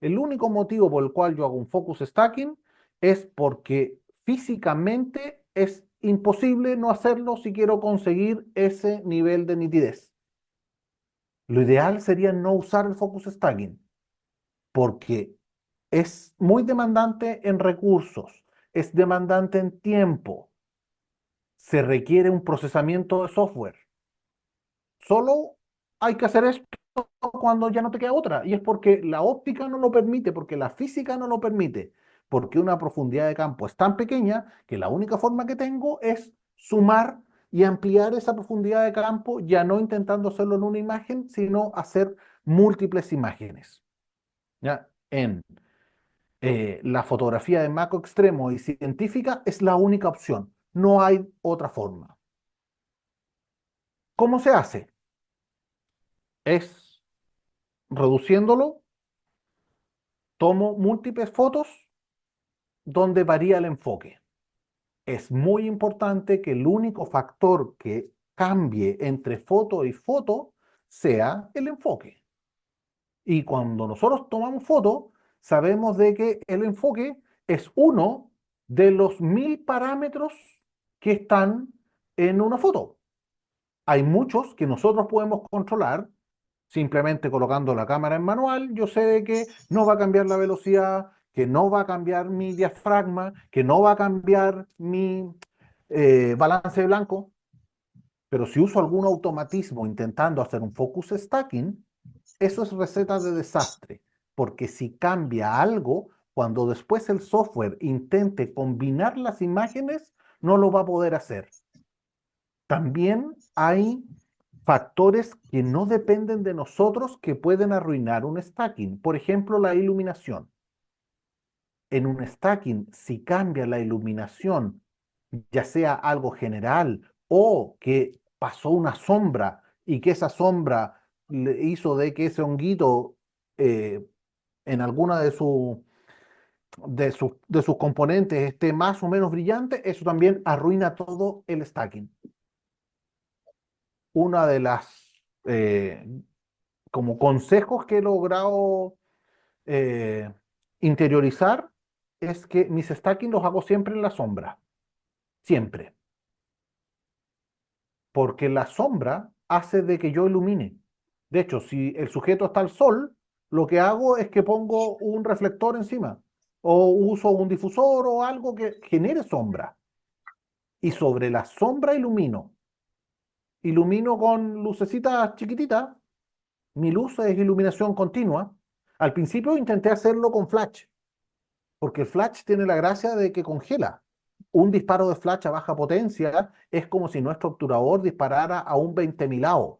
B: El único motivo por el cual yo hago un focus stacking es porque físicamente es imposible no hacerlo si quiero conseguir ese nivel de nitidez. Lo ideal sería no usar el focus stacking, porque es muy demandante en recursos, es demandante en tiempo, se requiere un procesamiento de software. Solo hay que hacer esto cuando ya no te queda otra, y es porque la óptica no lo permite, porque la física no lo permite, porque una profundidad de campo es tan pequeña que la única forma que tengo es sumar y ampliar esa profundidad de campo, ya no intentando hacerlo en una imagen, sino hacer múltiples imágenes. ¿Ya? En la fotografía de macro extremo y científica es la única opción, no hay otra forma. ¿Cómo se hace? Es reduciéndolo, tomo múltiples fotos donde varía el enfoque. Es muy importante que el único factor que cambie entre foto y foto sea el enfoque. Y cuando nosotros tomamos foto, sabemos de que el enfoque es uno de los 1000 parámetros que están en una foto. Hay muchos que nosotros podemos controlar simplemente colocando la cámara en manual. Yo sé de que no va a cambiar la velocidad, que no va a cambiar mi diafragma, que no va a cambiar mi balance de blanco, pero si uso algún automatismo intentando hacer un focus stacking, eso es receta de desastre, porque si cambia algo, cuando después el software intente combinar las imágenes, no lo va a poder hacer. También hay factores que no dependen de nosotros que pueden arruinar un stacking. Por ejemplo, la iluminación. En un stacking, si cambia la iluminación, ya sea algo general o que pasó una sombra y que esa sombra le hizo de que ese honguito en alguna de sus componentes esté más o menos brillante, eso también arruina todo el stacking. Una de las como consejos que he logrado eh, interiorizar es que mis stacking los hago siempre en la sombra, siempre, porque la sombra hace de que yo ilumine. De hecho, si el sujeto está al sol, lo que hago es que pongo un reflector encima o uso un difusor o algo que genere sombra y sobre la sombra ilumino con lucecitas chiquititas. Mi luz es iluminación continua. Al principio intenté hacerlo con flash, porque el flash tiene la gracia de que congela. Un disparo de flash a baja potencia es como si nuestro obturador disparara a un 20.000avo.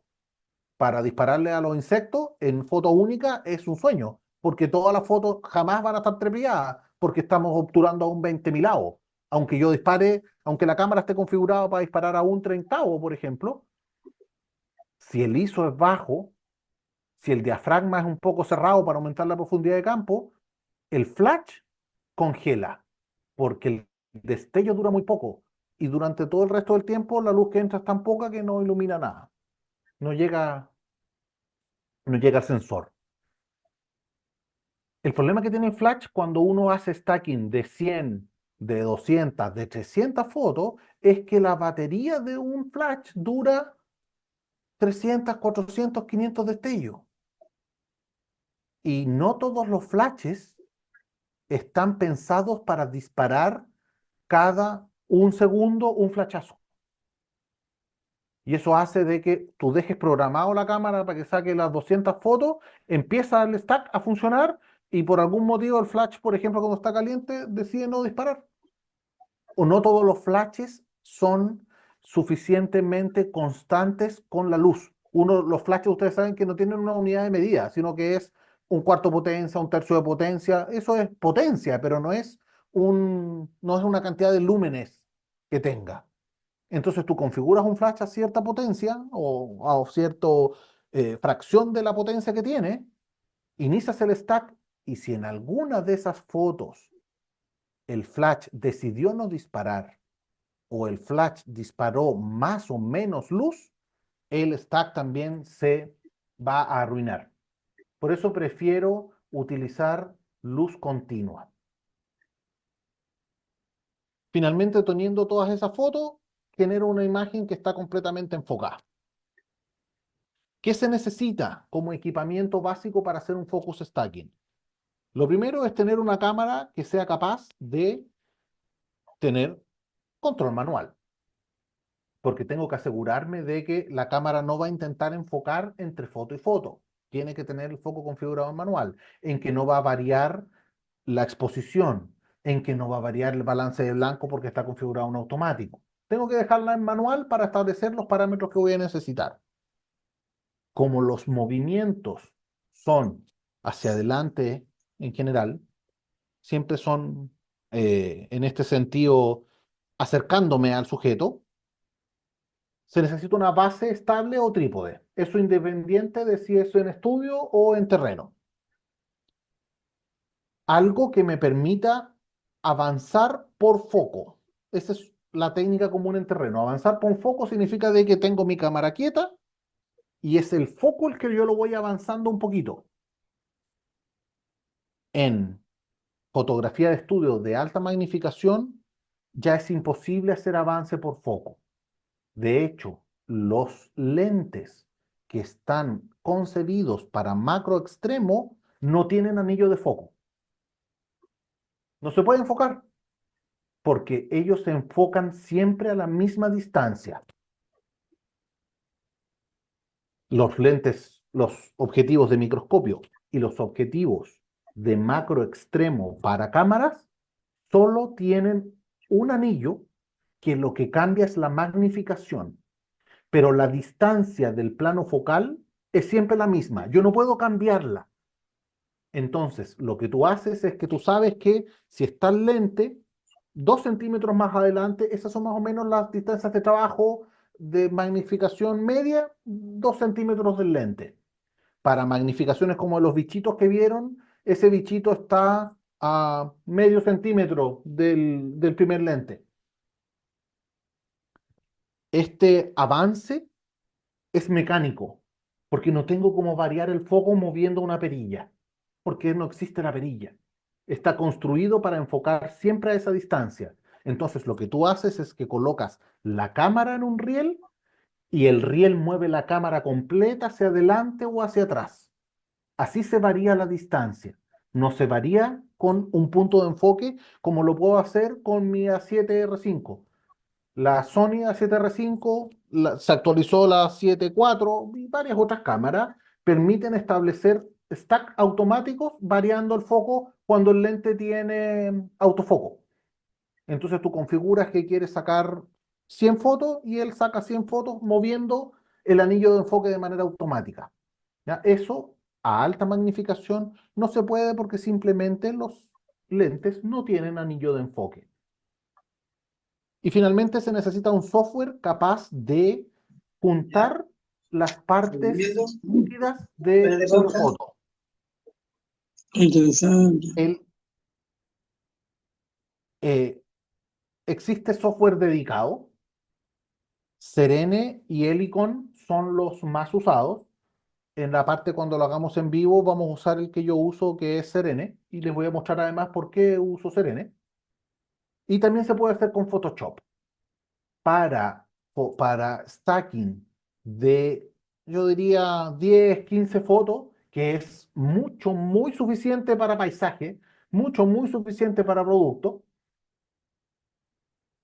B: Para dispararle a los insectos en foto única es un sueño, porque todas las fotos jamás van a estar trepidadas, porque estamos obturando a un 20.000avo. Aunque yo dispare, aunque la cámara esté configurada para disparar a un 30avo, por ejemplo, si el ISO es bajo, si el diafragma es un poco cerrado para aumentar la profundidad de campo, el flash congela, porque el destello dura muy poco y durante todo el resto del tiempo la luz que entra es tan poca que no ilumina nada, no llega, no llega al sensor. El problema que tiene el flash cuando uno hace stacking de 100, de 200, de 300 fotos, es que la batería de un flash dura 300, 400, 500 destellos. Y no todos los flashes están pensados para disparar cada un segundo un flashazo. Y eso hace de que tú dejes programado la cámara para que saque las 200 fotos, empieza el stack a funcionar y por algún motivo el flash, por ejemplo, cuando está caliente, decide no disparar. O no todos los flashes son suficientemente constantes con la luz. Los flashes ustedes saben que no tienen una unidad de medida, sino que es un cuarto de potencia, un tercio de potencia. Eso es potencia, pero no es una cantidad de lúmenes que tenga. Entonces tú configuras un flash a cierta potencia o a cierta fracción de la potencia que tiene, inicias el stack y si en alguna de esas fotos el flash decidió no disparar o el flash disparó más o menos luz, el stack también se va a arruinar. Por eso prefiero utilizar luz continua. Finalmente, teniendo todas esas fotos, genero una imagen que está completamente enfocada. ¿Qué se necesita como equipamiento básico para hacer un focus stacking? Lo primero es tener una cámara que sea capaz de tener control manual, porque tengo que asegurarme de que la cámara no va a intentar enfocar entre foto y foto. Tiene que tener el foco configurado en manual, en que no va a variar la exposición, en que no va a variar el balance de blanco porque está configurado en automático. Tengo que dejarla en manual para establecer los parámetros que voy a necesitar. Como los movimientos son hacia adelante en general, siempre son, en este sentido, acercándome al sujeto, se necesita una base estable o trípode. Eso independiente de si es en estudio o en terreno. Algo que me permita avanzar por foco. Esa es la técnica común en terreno. Avanzar por foco significa de que tengo mi cámara quieta y es el foco el que yo lo voy avanzando un poquito. En fotografía de estudio de alta magnificación ya es imposible hacer avance por foco. De hecho, los lentes que están concebidos para macro extremo no tienen anillo de foco. No se puede enfocar porque ellos se enfocan siempre a la misma distancia. Los lentes, los objetivos de microscopio y los objetivos de macro extremo para cámaras solo tienen un anillo que lo que cambia es la magnificación, pero la distancia del plano focal es siempre la misma. Yo no puedo cambiarla. Entonces, lo que tú haces es que tú sabes que si está el lente 2 centímetros más adelante, esas son más o menos las distancias de trabajo de magnificación media, 2 centímetros del lente. Para magnificaciones como los bichitos que vieron, ese bichito está a medio centímetro del primer lente. Este avance es mecánico, porque no tengo cómo variar el foco moviendo una perilla, porque no existe la perilla. Está construido para enfocar siempre a esa distancia. Entonces lo que tú haces es que colocas la cámara en un riel y el riel mueve la cámara completa hacia adelante o hacia atrás. Así se varía la distancia. No se varía con un punto de enfoque como lo puedo hacer con mi A7R5. La Sony A7R5 se actualizó la 7.4 y varias otras cámaras permiten establecer stack automáticos variando el foco cuando el lente tiene autofoco. Entonces tú configuras que quieres sacar 100 fotos y él saca 100 fotos moviendo el anillo de enfoque de manera automática. ¿Ya? Eso a alta magnificación no se puede porque simplemente los lentes no tienen anillo de enfoque. Y finalmente se necesita un software capaz de juntar las partes líquidas de una foto.
E: Interesante.
B: Eh, existe software dedicado. Serene y Helicon son los más usados. En la parte cuando lo hagamos en vivo vamos a usar el que yo uso, que es Serene, y les voy a mostrar además por qué uso Serene. Y también se puede hacer con Photoshop. Para stacking de, yo diría, 10, 15 fotos, que es mucho, muy suficiente para paisaje, mucho, muy suficiente para producto,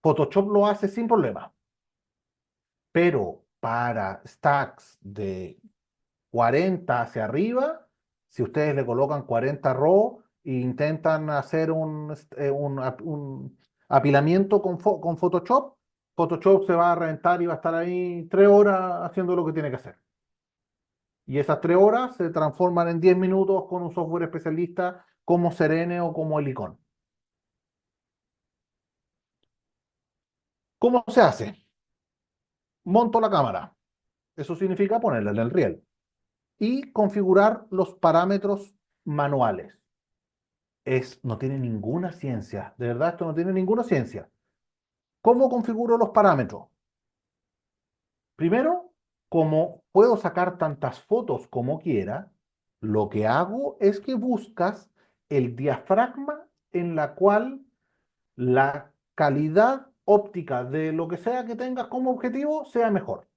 B: Photoshop lo hace sin problema. Pero para stacks de 40 hacia arriba, si ustedes le colocan 40 RAW e intentan hacer un apilamiento con Photoshop, Photoshop se va a reventar y va a estar ahí 3 horas haciendo lo que tiene que hacer. Y esas 3 horas se transforman en 10 minutos con un software especialista como Serene o como Helicon. ¿Cómo se hace? Monto la cámara. Eso significa ponerla en el riel. Y configurar los parámetros manuales. No tiene ninguna ciencia. De verdad, esto no tiene ninguna ciencia. ¿Cómo configuro los parámetros? Primero, como puedo sacar tantas fotos como quiera, Lo que hago es que buscas el diafragma en la cual la calidad óptica de lo que sea que tengas como objetivo sea mejor.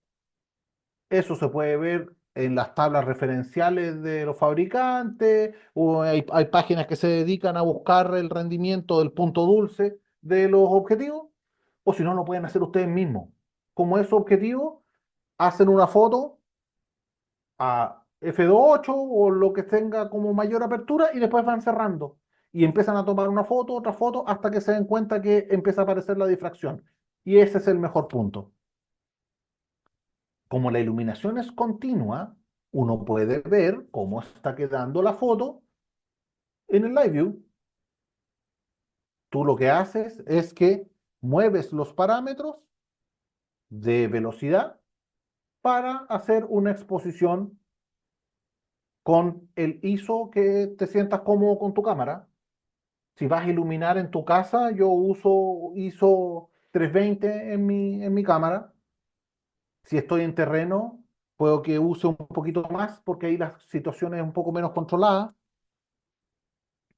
B: Eso se puede ver en las tablas referenciales de los fabricantes, o hay páginas que se dedican a buscar el rendimiento del punto dulce de los objetivos, o si no, lo pueden hacer ustedes mismos. Como es su objetivo, hacen una foto a f2.8 o lo que tenga como mayor apertura y después van cerrando. Y empiezan a tomar una foto, otra foto, hasta que se den cuenta que empieza a aparecer la difracción. Y ese es el mejor punto. Como la iluminación es continua, uno puede ver cómo está quedando la foto en el Live View. Tú lo que haces es que mueves los parámetros de velocidad para hacer una exposición con el ISO que te sientas cómodo con tu cámara. Si vas a iluminar en tu casa, yo uso ISO 320 en mi cámara. Si estoy en terreno, puedo que use un poquito más porque ahí las situaciones un poco menos controladas,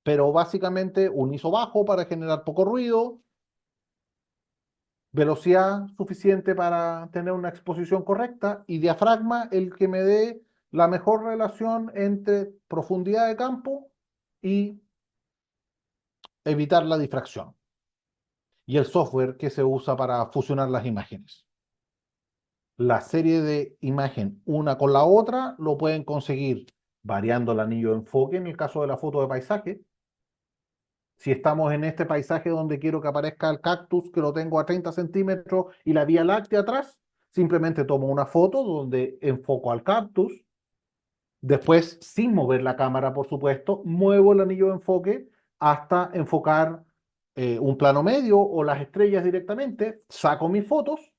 B: pero básicamente un ISO bajo para generar poco ruido, velocidad suficiente para tener una exposición correcta y diafragma el que me dé la mejor relación entre profundidad de campo y evitar la difracción. Y el software que se usa para fusionar las imágenes. La serie de imagen una con la otra lo pueden conseguir variando el anillo de enfoque en el caso de la foto de paisaje. Si estamos en este paisaje donde quiero que aparezca el cactus, que lo tengo a 30 centímetros y la Vía Láctea atrás, simplemente tomo una foto donde enfoco al cactus. Después, sin mover la cámara, por supuesto, muevo el anillo de enfoque hasta enfocar un plano medio o las estrellas directamente, saco mis fotos,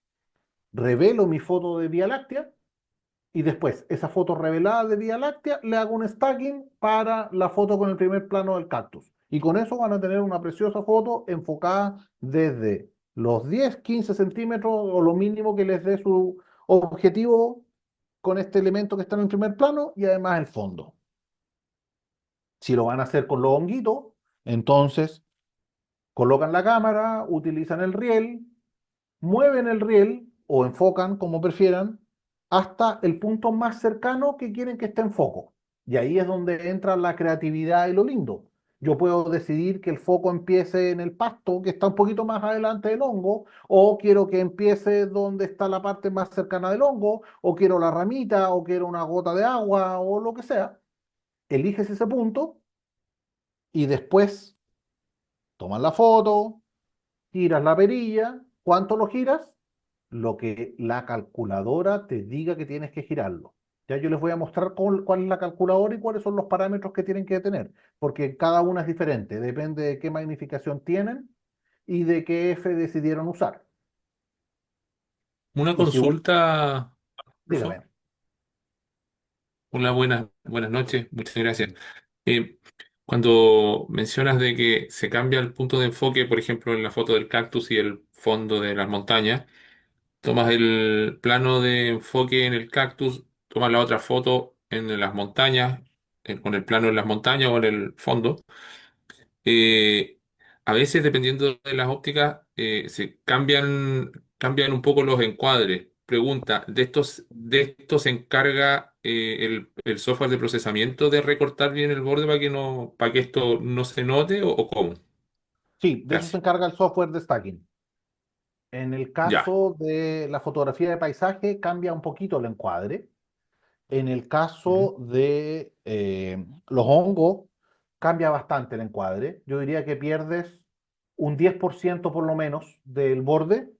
B: revelo mi foto de Vía Láctea y después esa foto revelada de Vía Láctea le hago un stacking para la foto con el primer plano del cactus. Y con eso van a tener una preciosa foto enfocada desde los 10, 15 centímetros o lo mínimo que les dé su objetivo con este elemento que está en el primer plano y además el fondo. Si lo van a hacer con los honguitos, entonces colocan la cámara, utilizan el riel, mueven el riel o enfocan, como prefieran, hasta el punto más cercano que quieren que esté en foco. Y ahí es donde entra la creatividad y lo lindo. Yo puedo decidir que el foco empiece en el pasto, que está un poquito más adelante del hongo, o quiero que empiece donde está la parte más cercana del hongo, o quiero la ramita, o quiero una gota de agua, o lo que sea. Eliges ese punto y después tomas la foto, giras la perilla. ¿Cuánto lo giras? Lo que la calculadora te diga que tienes que girarlo. Ya yo les voy a mostrar cuál es la calculadora y cuáles son los parámetros que tienen que tener, porque cada una es diferente, depende de qué magnificación tienen y de qué F decidieron usar.
E: Una
B: Y si,
E: consulta, Rufo.
B: dígame,
E: Hola, buenas noches, muchas gracias. Eh, Cuando mencionas de que se cambia el punto de enfoque, por ejemplo, en la foto del cactus y el fondo de las montañas, tomas el plano de enfoque en el cactus, tomas la otra foto en las montañas, con el plano en las montañas o en el fondo. Eh, a veces, dependiendo de las ópticas, se cambian un poco los encuadres. Pregunta, ¿de estos se encarga el software de procesamiento de recortar bien el borde para que esto no se note o cómo?
B: sí, de eso se
E: Gracias.
B: encarga el software de stacking. En el
E: Ya.
B: caso de la fotografía de paisaje cambia un poquito el encuadre. En el
E: Ujú,
B: caso de los hongos, cambia bastante el encuadre. Yo diría que pierdes un 10% por lo menos del borde,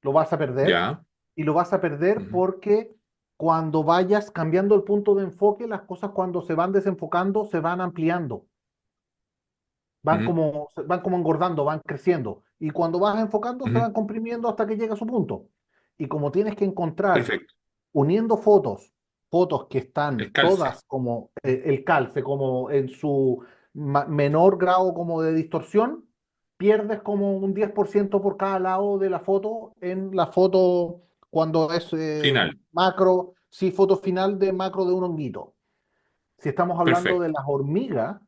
B: lo vas a perder.
E: ya.
B: Y lo vas a perder
E: Ujú,
B: porque cuando vayas cambiando el punto de enfoque, las cosas cuando se van desenfocando se van ampliando,
E: ujú.
B: van como engordando, van creciendo. Y cuando vas enfocando, se
E: Ujú.
B: van comprimiendo hasta que llega a su punto. Y como tienes que encontrar
E: Perfecto.
B: uniendo fotos que están
E: El calce.
B: todas como el calce, como en su menor grado como de distorsión, pierdes como un 10% por cada lado de la foto en la foto cuando es
E: Final.
B: macro, sí, foto final de macro de un honguito. Si estamos hablando de
E: Perfecto.
B: las hormigas,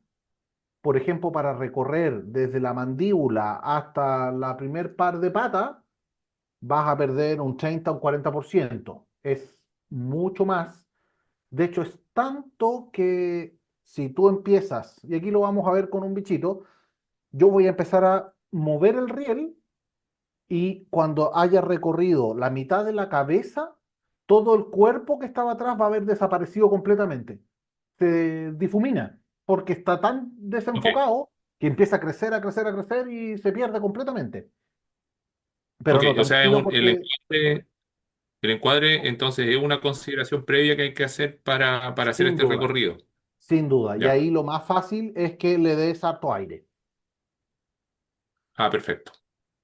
B: por ejemplo, para recorrer desde la mandíbula hasta la primer par de patas, vas a perder un 30 o un 40%. Es mucho más. De hecho, es tanto que si tú empiezas, y aquí lo vamos a ver con un bichito, yo voy a empezar a mover el riel y cuando haya recorrido la mitad de la cabeza, todo el cuerpo que estaba atrás va a haber desaparecido completamente. Se difumina porque está tan
E: Ok,
B: desenfocado que empieza a crecer, a crecer, a crecer y se pierde completamente. Pero
E: ok.
B: no,
E: O sea,
B: tranquilo porque
E: el encuadre entonces es una consideración previa que hay que hacer para hacer
B: sin
E: este
B: duda,
E: recorrido.
B: sin duda. Y
E: Ya.
B: ahí lo más fácil es que le des harto aire.
E: Ah, perfecto.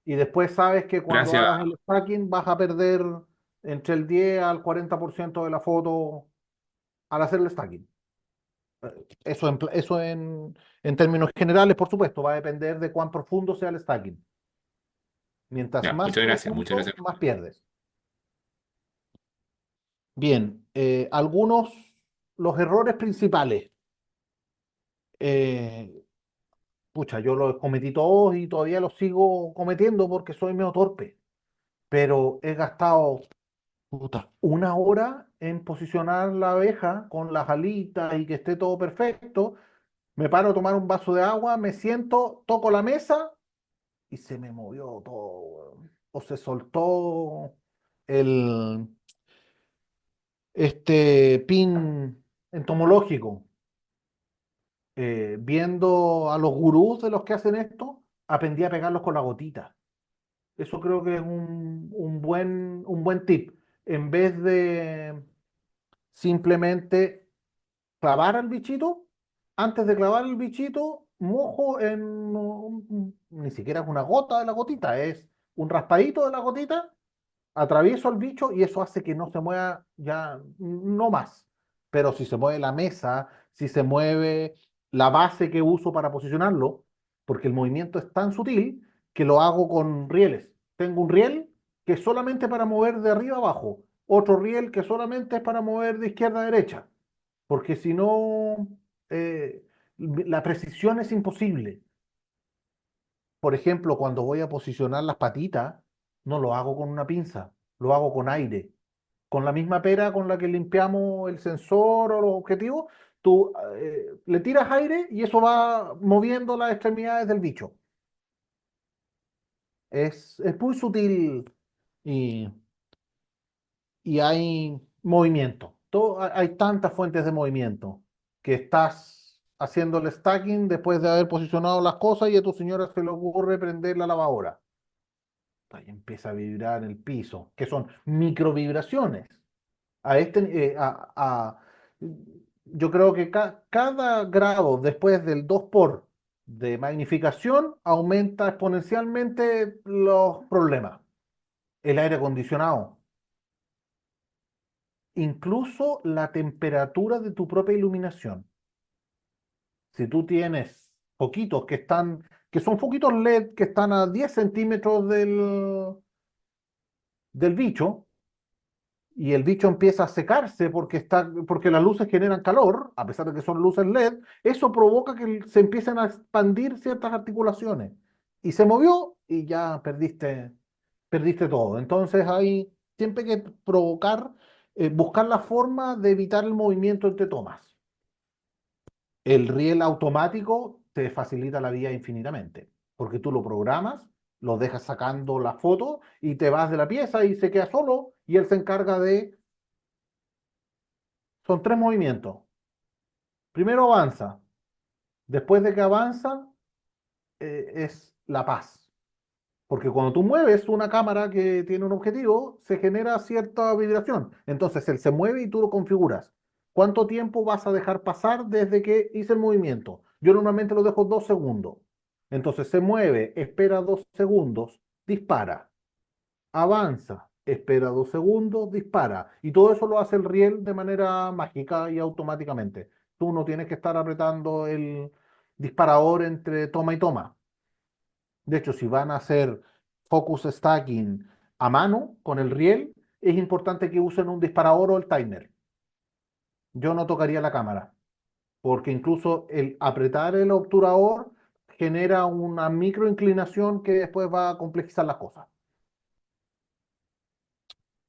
B: Y después sabes que cuando
E: Gracias.
B: hagas el stacking vas a perder entre el 10 al 40% de la foto al hacer el stacking. Eso en términos generales, por supuesto, va a depender de cuán profundo sea el stacking. Mientras
E: Ya,
B: más
E: muchas gracias, muchas
B: profundo,
E: gracias.
B: más pierdes. Bien, los errores principales. Eh, pucha, yo los cometí todos y todavía los sigo cometiendo porque soy medio torpe. Pero he gastado puta, una hora en posicionar la abeja con las alitas y que esté todo perfecto. Me paro a tomar un vaso de agua, me siento, toco la mesa y se me movió todo, weón. O se soltó el, este pin entomológico. Viendo a los gurús de los que hacen esto, aprendí a pegarlos con la gotita. Eso creo que es un buen tip. En vez de simplemente clavar al bichito, antes de clavar el bichito, mojo ni siquiera es una gota de la gotita, es un raspadito de la gotita, atravieso el bicho y eso hace que no se mueva ya, no más. Pero si se mueve la mesa, si se mueve la base que uso para posicionarlo, porque el movimiento es tan sutil que lo hago con rieles. Tengo un riel que es solamente para mover de arriba a abajo, otro riel que solamente es para mover de izquierda a derecha, porque si no, la precisión es imposible. Por ejemplo, cuando voy a posicionar las patitas, no lo hago con una pinza, lo hago con aire. Con la misma pera con la que limpiamos el sensor o los objetivos, tú le tiras aire y eso va moviendo las extremidades del bicho. Es muy sutil y, y hay movimiento. Hay tantas fuentes de movimiento que estás haciendo el stacking después de haber posicionado las cosas y a tu señora se le ocurre prender la lavadora. Ahí empieza a vibrar el piso, que son microvibraciones. Yo creo que cada grado después del 2 por de magnificación aumenta exponencialmente los problemas. El aire acondicionado, incluso la temperatura de tu propia iluminación. Si tú tienes foquitos que son foquitos LED que están a 10 centímetros del bicho, y el bicho empieza a secarse porque las luces generan calor, a pesar de que son luces LED, eso provoca que se empiecen a expandir ciertas articulaciones. Y se movió y ya perdiste todo. Entonces hay siempre que buscar la forma de evitar el movimiento entre tomas. El riel automático te facilita la vida infinitamente, porque tú lo programas, lo dejas sacando la foto y te vas de la pieza y se queda solo y él se encarga son tres movimientos. Primero avanza, después de que avanza es la paz, porque cuando tú mueves una cámara que tiene un objetivo, se genera cierta vibración. Entonces él se mueve y tú lo configuras. ¿Cuánto tiempo vas a dejar pasar desde que hice el movimiento? Yo normalmente lo dejo 2 segundos. Entonces se mueve, espera 2 segundos, dispara, avanza, espera 2 segundos, dispara. Y todo eso lo hace el riel de manera mágica y automáticamente. Tú no tienes que estar apretando el disparador entre toma y toma. De hecho, si van a hacer focus stacking a mano con el riel, es importante que usen un disparador o el timer. Yo no tocaría la cámara. porque incluso el apretar el obturador genera una microinclinación que después va a complejizar las cosas.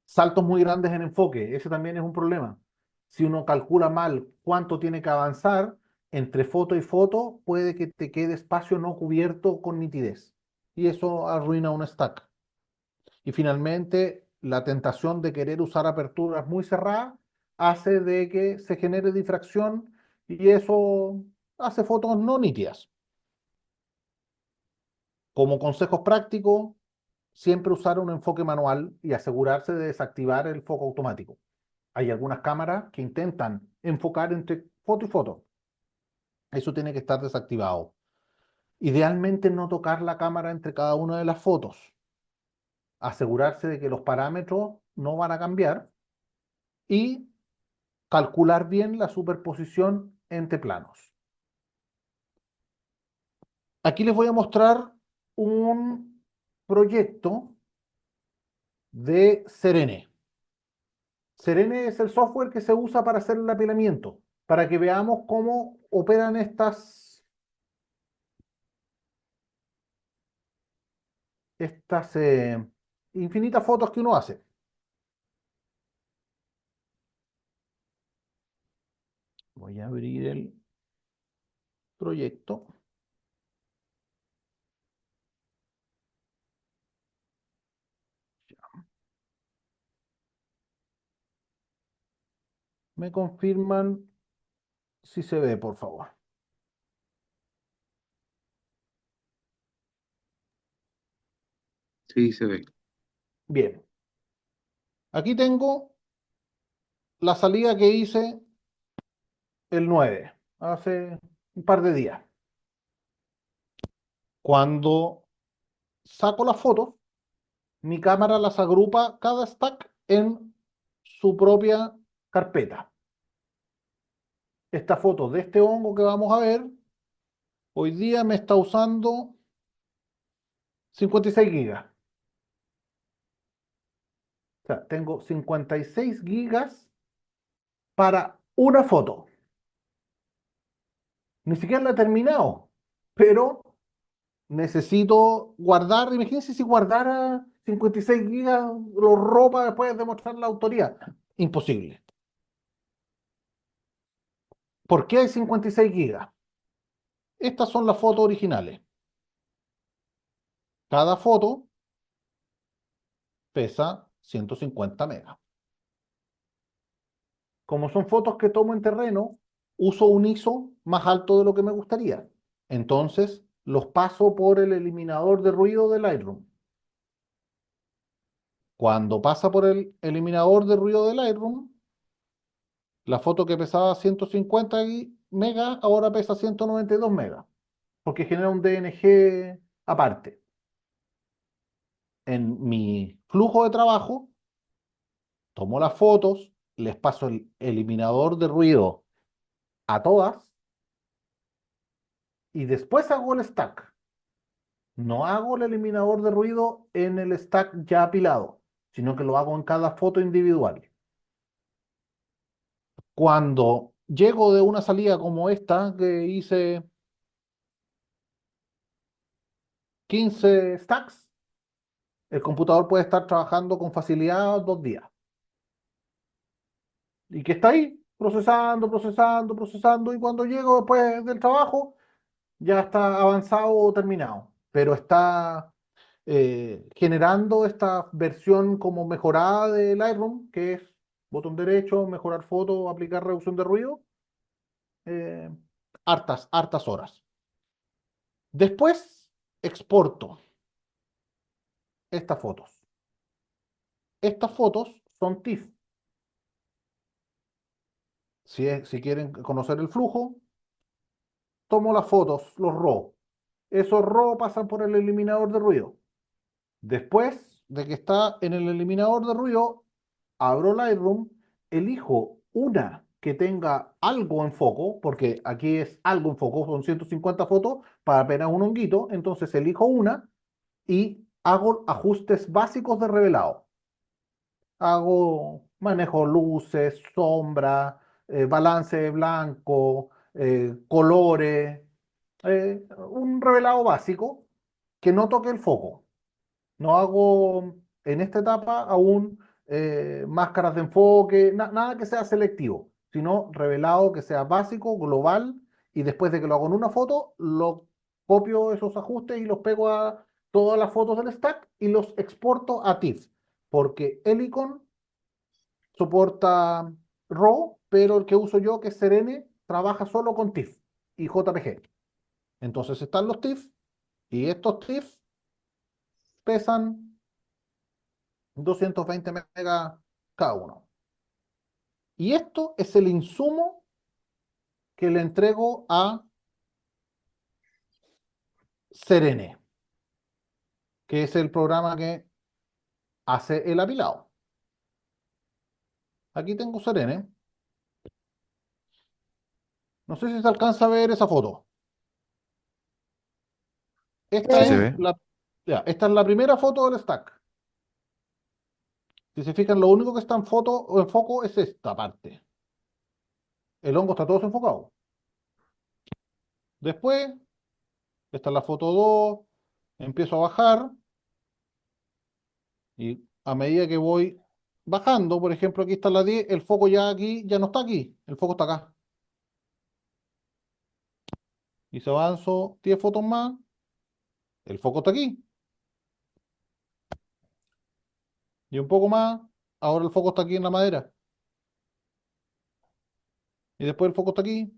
B: Saltos muy grandes en enfoque, ese también es un problema. Si uno calcula mal cuánto tiene que avanzar entre foto y foto, puede que te quede espacio no cubierto con nitidez. Y eso arruina un stack. Y finalmente, la tentación de querer usar aperturas muy cerradas hace de que se genere difracción y eso hace fotos no nítidas. Como consejos prácticos, siempre usar un enfoque manual y asegurarse de desactivar el foco automático. Hay algunas cámaras que intentan enfocar entre foto y foto. Eso tiene que estar desactivado. Idealmente no tocar la cámara entre cada una de las fotos. Asegurarse de que los parámetros no van a cambiar y calcular bien la superposición entre planos. Aquí les voy a mostrar un proyecto de Serene. Serene es el software que se usa para hacer el apilamiento, para que veamos cómo operan estas infinitas fotos que uno hace. Voy a abrir el proyecto. Me confirman si se ve, por favor.
E: Sí, se ve.
B: Bien. Aquí tengo la salida que hice el 9, hace un par de días. Cuando saco las fotos, mi cámara las agrupa cada stack en su propia carpeta. Esta foto de este hongo que vamos a ver, hoy día me está usando 56 gigas. O sea, tengo 56 gigas para una foto. Ni siquiera la he terminado, pero necesito guardar. Imagínense si guardara 56 gigas, lo ropa después de mostrar la autoría. Imposible. ¿Por qué hay 56 gigas? Estas son las fotos originales. Cada foto pesa 150 megas. Como son fotos que tomo en terreno, uso un ISO más alto de lo que me gustaría. Entonces, los paso por el eliminador de ruido de Lightroom. Cuando pasa por el eliminador de ruido de Lightroom, la foto que pesaba 150 megas ahora pesa 192 megas, porque genera un DNG aparte. En mi flujo de trabajo, tomo las fotos, les paso el eliminador de ruido a todas y después hago el stack. No hago el eliminador de ruido en el stack ya apilado, sino que lo hago en cada foto individual. Cuando llego de una salida como esta, que hice 15 stacks, el computador puede estar trabajando con facilidad 2 días. Y que está ahí, procesando, procesando, procesando, y cuando llego después del trabajo, ya está avanzado o terminado. Pero está generando esta versión como mejorada de Lightroom, que es botón derecho, mejorar foto, aplicar reducción de ruido, eh, hartas horas. Después exporto estas fotos. Estas fotos son TIFF. Si quieren conocer el flujo, tomo las fotos, los RAW. Esos RAW pasan por el eliminador de ruido. Después de que está en el eliminador de ruido, abro Lightroom, elijo una que tenga algo en foco, porque aquí es algo en foco, son 150 fotos para apenas un honguito, entonces elijo una y hago ajustes básicos de revelado. Hago manejo luces, sombra, balance de blanco, colores, un revelado básico que no toque el foco. No hago en esta etapa aún máscaras de enfoque, nada que sea selectivo, sino revelado que sea básico, global, y después de que lo hago en una foto, lo copio esos ajustes y los pego a todas las fotos del stack y los exporto a TIFF, porque Helicon soporta RAW, pero el que uso yo, que es Serene, trabaja solo con TIFF y JPG. Entonces están los TIFF y estos TIFF pesan 220 megas cada uno. Y esto es el insumo que le entrego a Serene, que es el programa que hace el apilado. Aquí tengo Serene. No sé si se alcanza a ver esa foto. Esta
F: Sí se
B: es
F: ve.
B: esta es la primera foto del stack. Si se fijan, lo único que está en foto o en foco es esta parte. El hongo está todo desenfocado. Después, esta es la foto 2. Empiezo a bajar y a medida que voy bajando, por ejemplo, aquí está la 10, el foco ya aquí ya no está aquí, el foco está acá. Y si avanzo 10 fotos más, el foco está aquí. Y un poco más, ahora el foco está aquí en la madera. Y después el foco está aquí.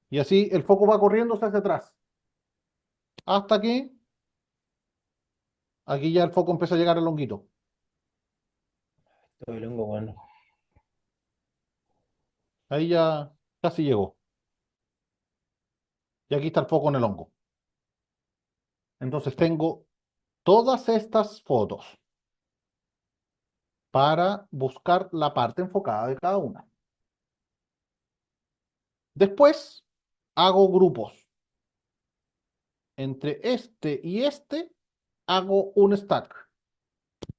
B: Y así el foco va corriéndose hacia atrás. Hasta que aquí ya el foco empieza a llegar al honguito.
F: Todo el hongo, bueno.
B: Ahí ya casi llegó. Y aquí está el foco en el hongo. Entonces tengo todas estas fotos para buscar la parte enfocada de cada una. Después hago grupos. Entre este y este hago un stack.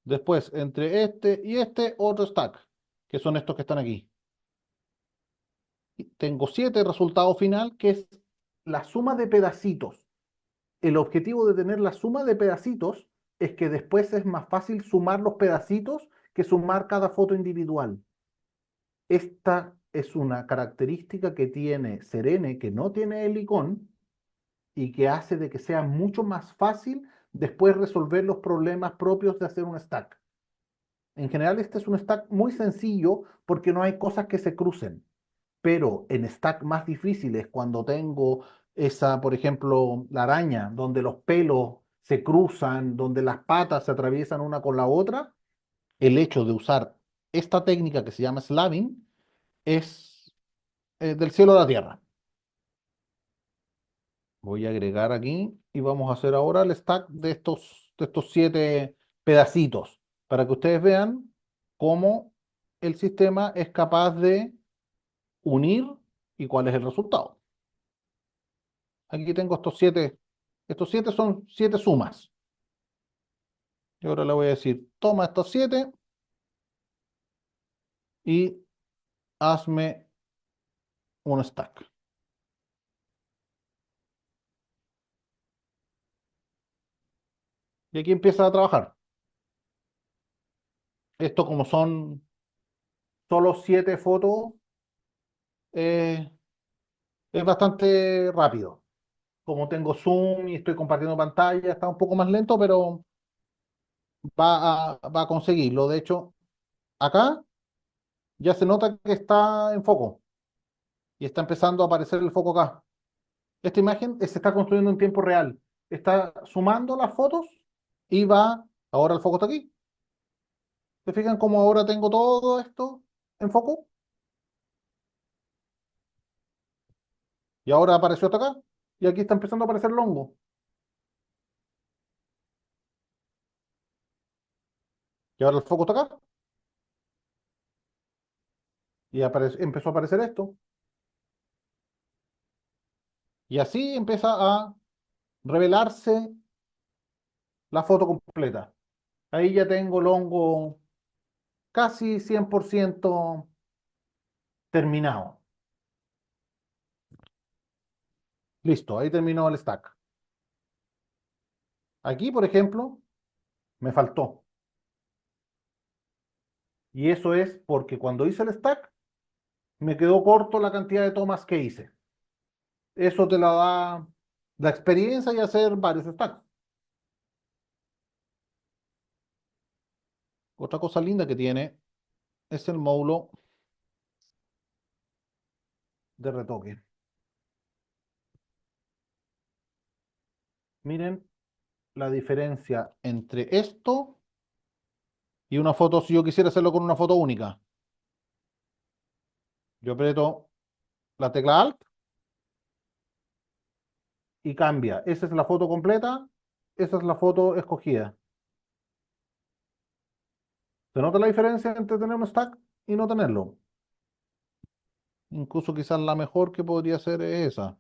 B: Después, entre este y este, otro stack, que son estos que están aquí. Y tengo 7 resultado final, que es la suma de pedacitos. El objetivo de tener la suma de pedacitos es que después es más fácil sumar los pedacitos que sumar cada foto individual. Esta es una característica que tiene Serene, que no tiene el icon, y que hace de que sea mucho más fácil después resolver los problemas propios de hacer un stack. En general, este es un stack muy sencillo porque no hay cosas que se crucen, pero en stack más difíciles, cuando tengo esa, por ejemplo, la araña, donde los pelos se cruzan, donde las patas se atraviesan una con la otra, el hecho de usar esta técnica que se llama slabbing es del cielo a la tierra. Voy a agregar aquí y vamos a hacer ahora el stack de estos 7 pedacitos para que ustedes vean cómo el sistema es capaz de unir y cuál es el resultado. Aquí tengo estos 7 son 7 sumas. Y ahora le voy a decir, toma estos 7 y hazme un stack. Y aquí empieza a trabajar. Esto como son solo 7 fotos, eh, es bastante rápido. Como tengo Zoom y estoy compartiendo pantalla, está un poco más lento, pero va a conseguirlo. De hecho, acá ya se nota que está en foco y está empezando a aparecer el foco acá. Esta imagen se está construyendo en tiempo real. Está sumando las fotos y ahora el foco está aquí. ¿Se fijan cómo ahora tengo todo esto en foco? Y ahora apareció hasta acá. Y aquí está empezando a aparecer el hongo. Y ahora el foco está acá. Y empezó a aparecer esto. Y así empieza a revelarse la foto completa. Ahí ya tengo el hongo casi 100% terminado. Listo, ahí terminó el stack. Aquí, por ejemplo, me faltó. Y eso es porque cuando hice el stack, me quedó corto la cantidad de tomas que hice. Eso te la da la experiencia y hacer varios stacks. Otra cosa linda que tiene es el módulo de retoque. Miren la diferencia entre esto y una foto, si yo quisiera hacerlo con una foto única. Yo aprieto la tecla Alt y cambia. Esa es la foto completa, esa es la foto escogida. ¿Se nota la diferencia entre tener un stack y no tenerlo? Incluso quizás la mejor que podría ser es esa.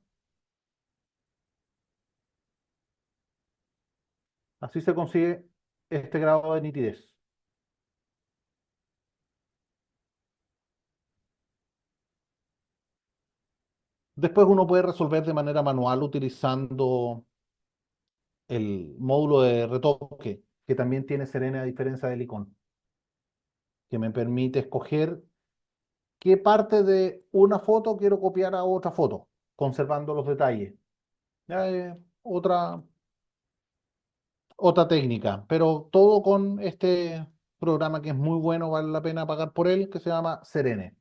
B: Así se consigue este grado de nitidez. Después uno puede resolver de manera manual utilizando el módulo de retoque, que también tiene Serena a diferencia del icono, que me permite escoger qué parte de una foto quiero copiar a otra foto, conservando los detalles. Ya es otra técnica, pero todo con este programa que es muy bueno, vale la pena pagar por él, que se llama Serene.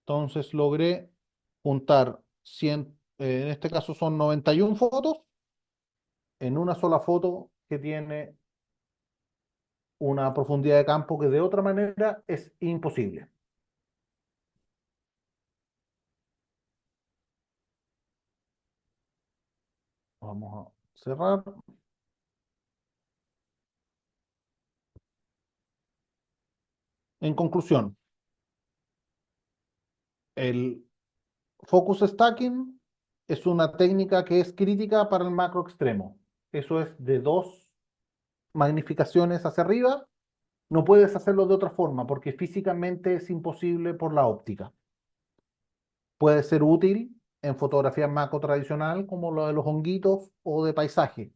B: Entonces logré juntar 100, en este caso son 91 fotos, en una sola foto que tiene una profundidad de campo que de otra manera es imposible. Vamos a cerrar. En conclusión, el focus stacking es una técnica que es crítica para el macro extremo. Eso es de 2 magnificaciones hacia arriba. No puedes hacerlo de otra forma porque físicamente es imposible por la óptica. Puede ser útil en fotografía macro tradicional como lo de los honguitos o de paisaje.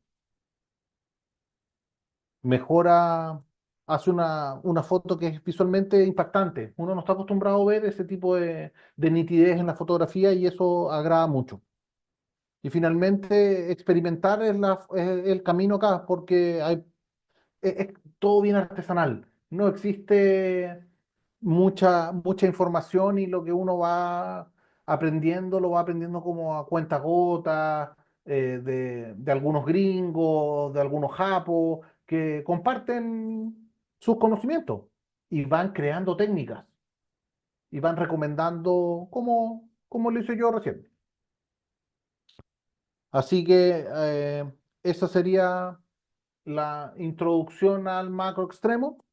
B: Mejora, hace una foto que es visualmente impactante. Uno no está acostumbrado a ver ese tipo de nitidez en la fotografía y eso agrada mucho. Y finalmente, experimentar es el camino acá, porque es todo bien artesanal. No existe mucha información y lo que uno va aprendiendo, lo va aprendiendo como a cuentagotas, de algunos gringos, de algunos japos, que comparten sus conocimientos y van creando técnicas y van recomendando como lo hice yo recién. Así que esa sería la introducción al macro extremo.